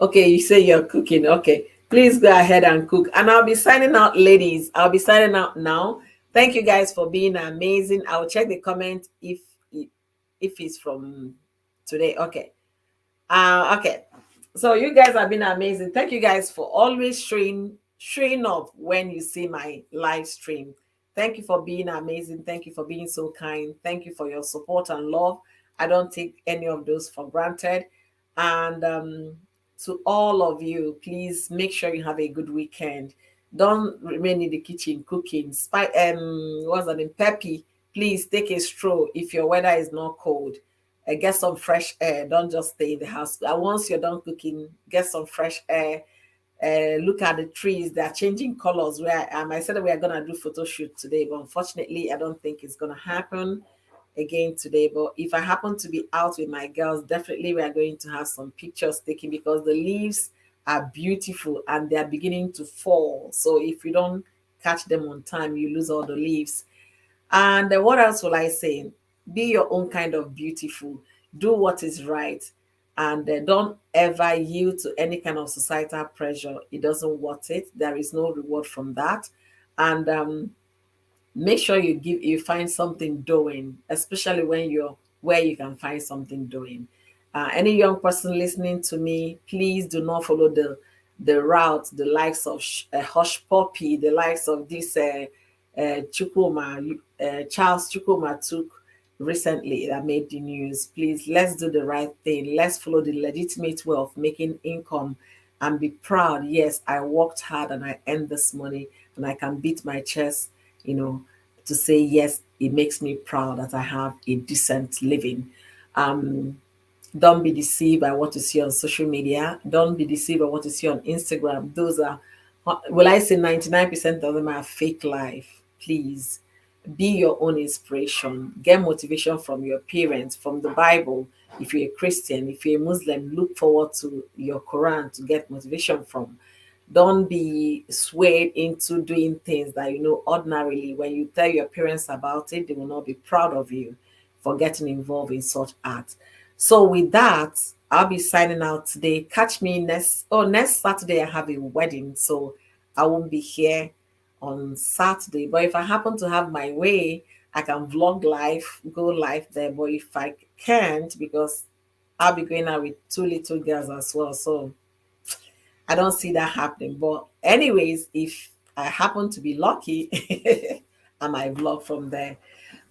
okay, you say you're cooking. Okay, please go ahead and cook. And I'll be signing out, ladies. I'll be signing out now. Thank you guys for being amazing. I'll check the comment if it's from today. Okay. Okay. So you guys have been amazing. Thank you guys for always showing up when you see my live stream. Thank you for being amazing. Thank you for being so kind. Thank you for your support and love. I don't take any of those for granted. And to all of you, please make sure you have a good weekend. Don't remain in the kitchen cooking. What's that in Peppy? Please take a stroll if your weather is not cold. Get some fresh air. Don't just stay in the house. And once you're done cooking, get some fresh air. Look at the trees. They are changing colors where I am. I said that we are going to do photo shoot today, but unfortunately, I don't think it's going to happen again today. But if I happen to be out with my girls, definitely we are going to have some pictures taken because the leaves are beautiful and they are beginning to fall. So if you don't catch them on time, you lose all the leaves. And what else will I say? Be your own kind of beautiful. Do what is right. And don't ever yield to any kind of societal pressure. It doesn't worth it. There is no reward from that. And make sure you find something doing, especially when you're where you can find something doing. Any young person listening to me, please do not follow the route the likes of Hush Puppy, the likes of this Chukuma, Charles Chukuma took recently that made the news. Please, let's do the right thing. Let's follow the legitimate way of making income and be proud. Yes, I worked hard and I earned this money, and I can beat my chest, to say, yes, it makes me proud that I have a decent living. Um, don't be deceived by what you see on social media. Don't be deceived by what you see on Instagram. Those are, will I say 99% of them are fake life. Please be your own inspiration. Get motivation from your parents, from the Bible. If you're a Christian, if you're a Muslim, look forward to your Quran to get motivation from. Don't be swayed into doing things that ordinarily when you tell your parents about it, they will not be proud of you for getting involved in such acts. So with that, I'll be signing out today. Catch me next Saturday. I have a wedding, so I won't be here on Saturday. But if I happen to have my way, I can vlog live, go live there. But if I can't, because I'll be going out with two little girls as well, so I don't see that happening. But anyways, if I happen to be lucky, I might vlog from there.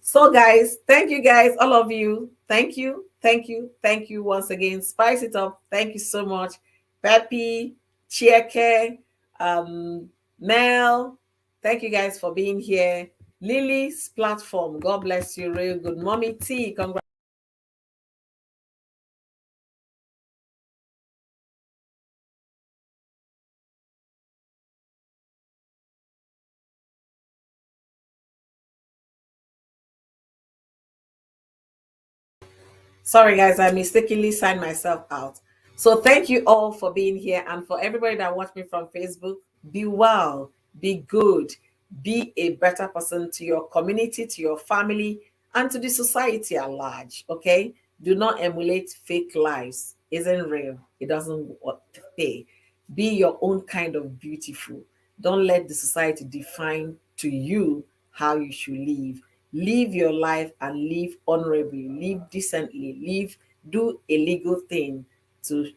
So guys, thank you guys, all of you. Thank you, thank you, thank you once again. Spice it up. Thank you so much. Peppy, Chieke, Mel. Thank you guys for being here. Lily's platform. God bless you. Real good. Mommy T. Congrats. Sorry, guys, I mistakenly signed myself out. So thank you all for being here, and for everybody that watched me from Facebook. Be well, be good, be a better person to your community, to your family, and to the society at large. Okay, do not emulate fake lives. Isn't real. It doesn't pay. Be your own kind of beautiful. Don't let the society define to you how you should live. live your life and live honorably, live decently, live, do a legal thing to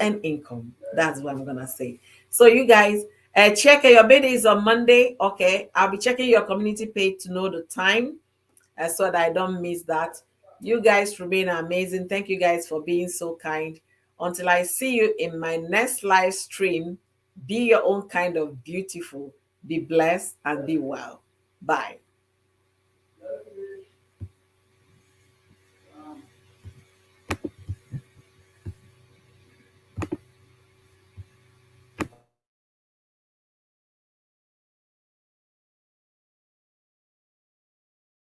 earn income. That's what I'm gonna say. So you guys, check your birthday is on Monday. Okay, I'll be checking your community page to know the time, so that I don't miss that. You guys remain amazing. Thank you guys for being so kind. Until I see you in my next live stream, be your own kind of beautiful, be blessed, and be well. Bye.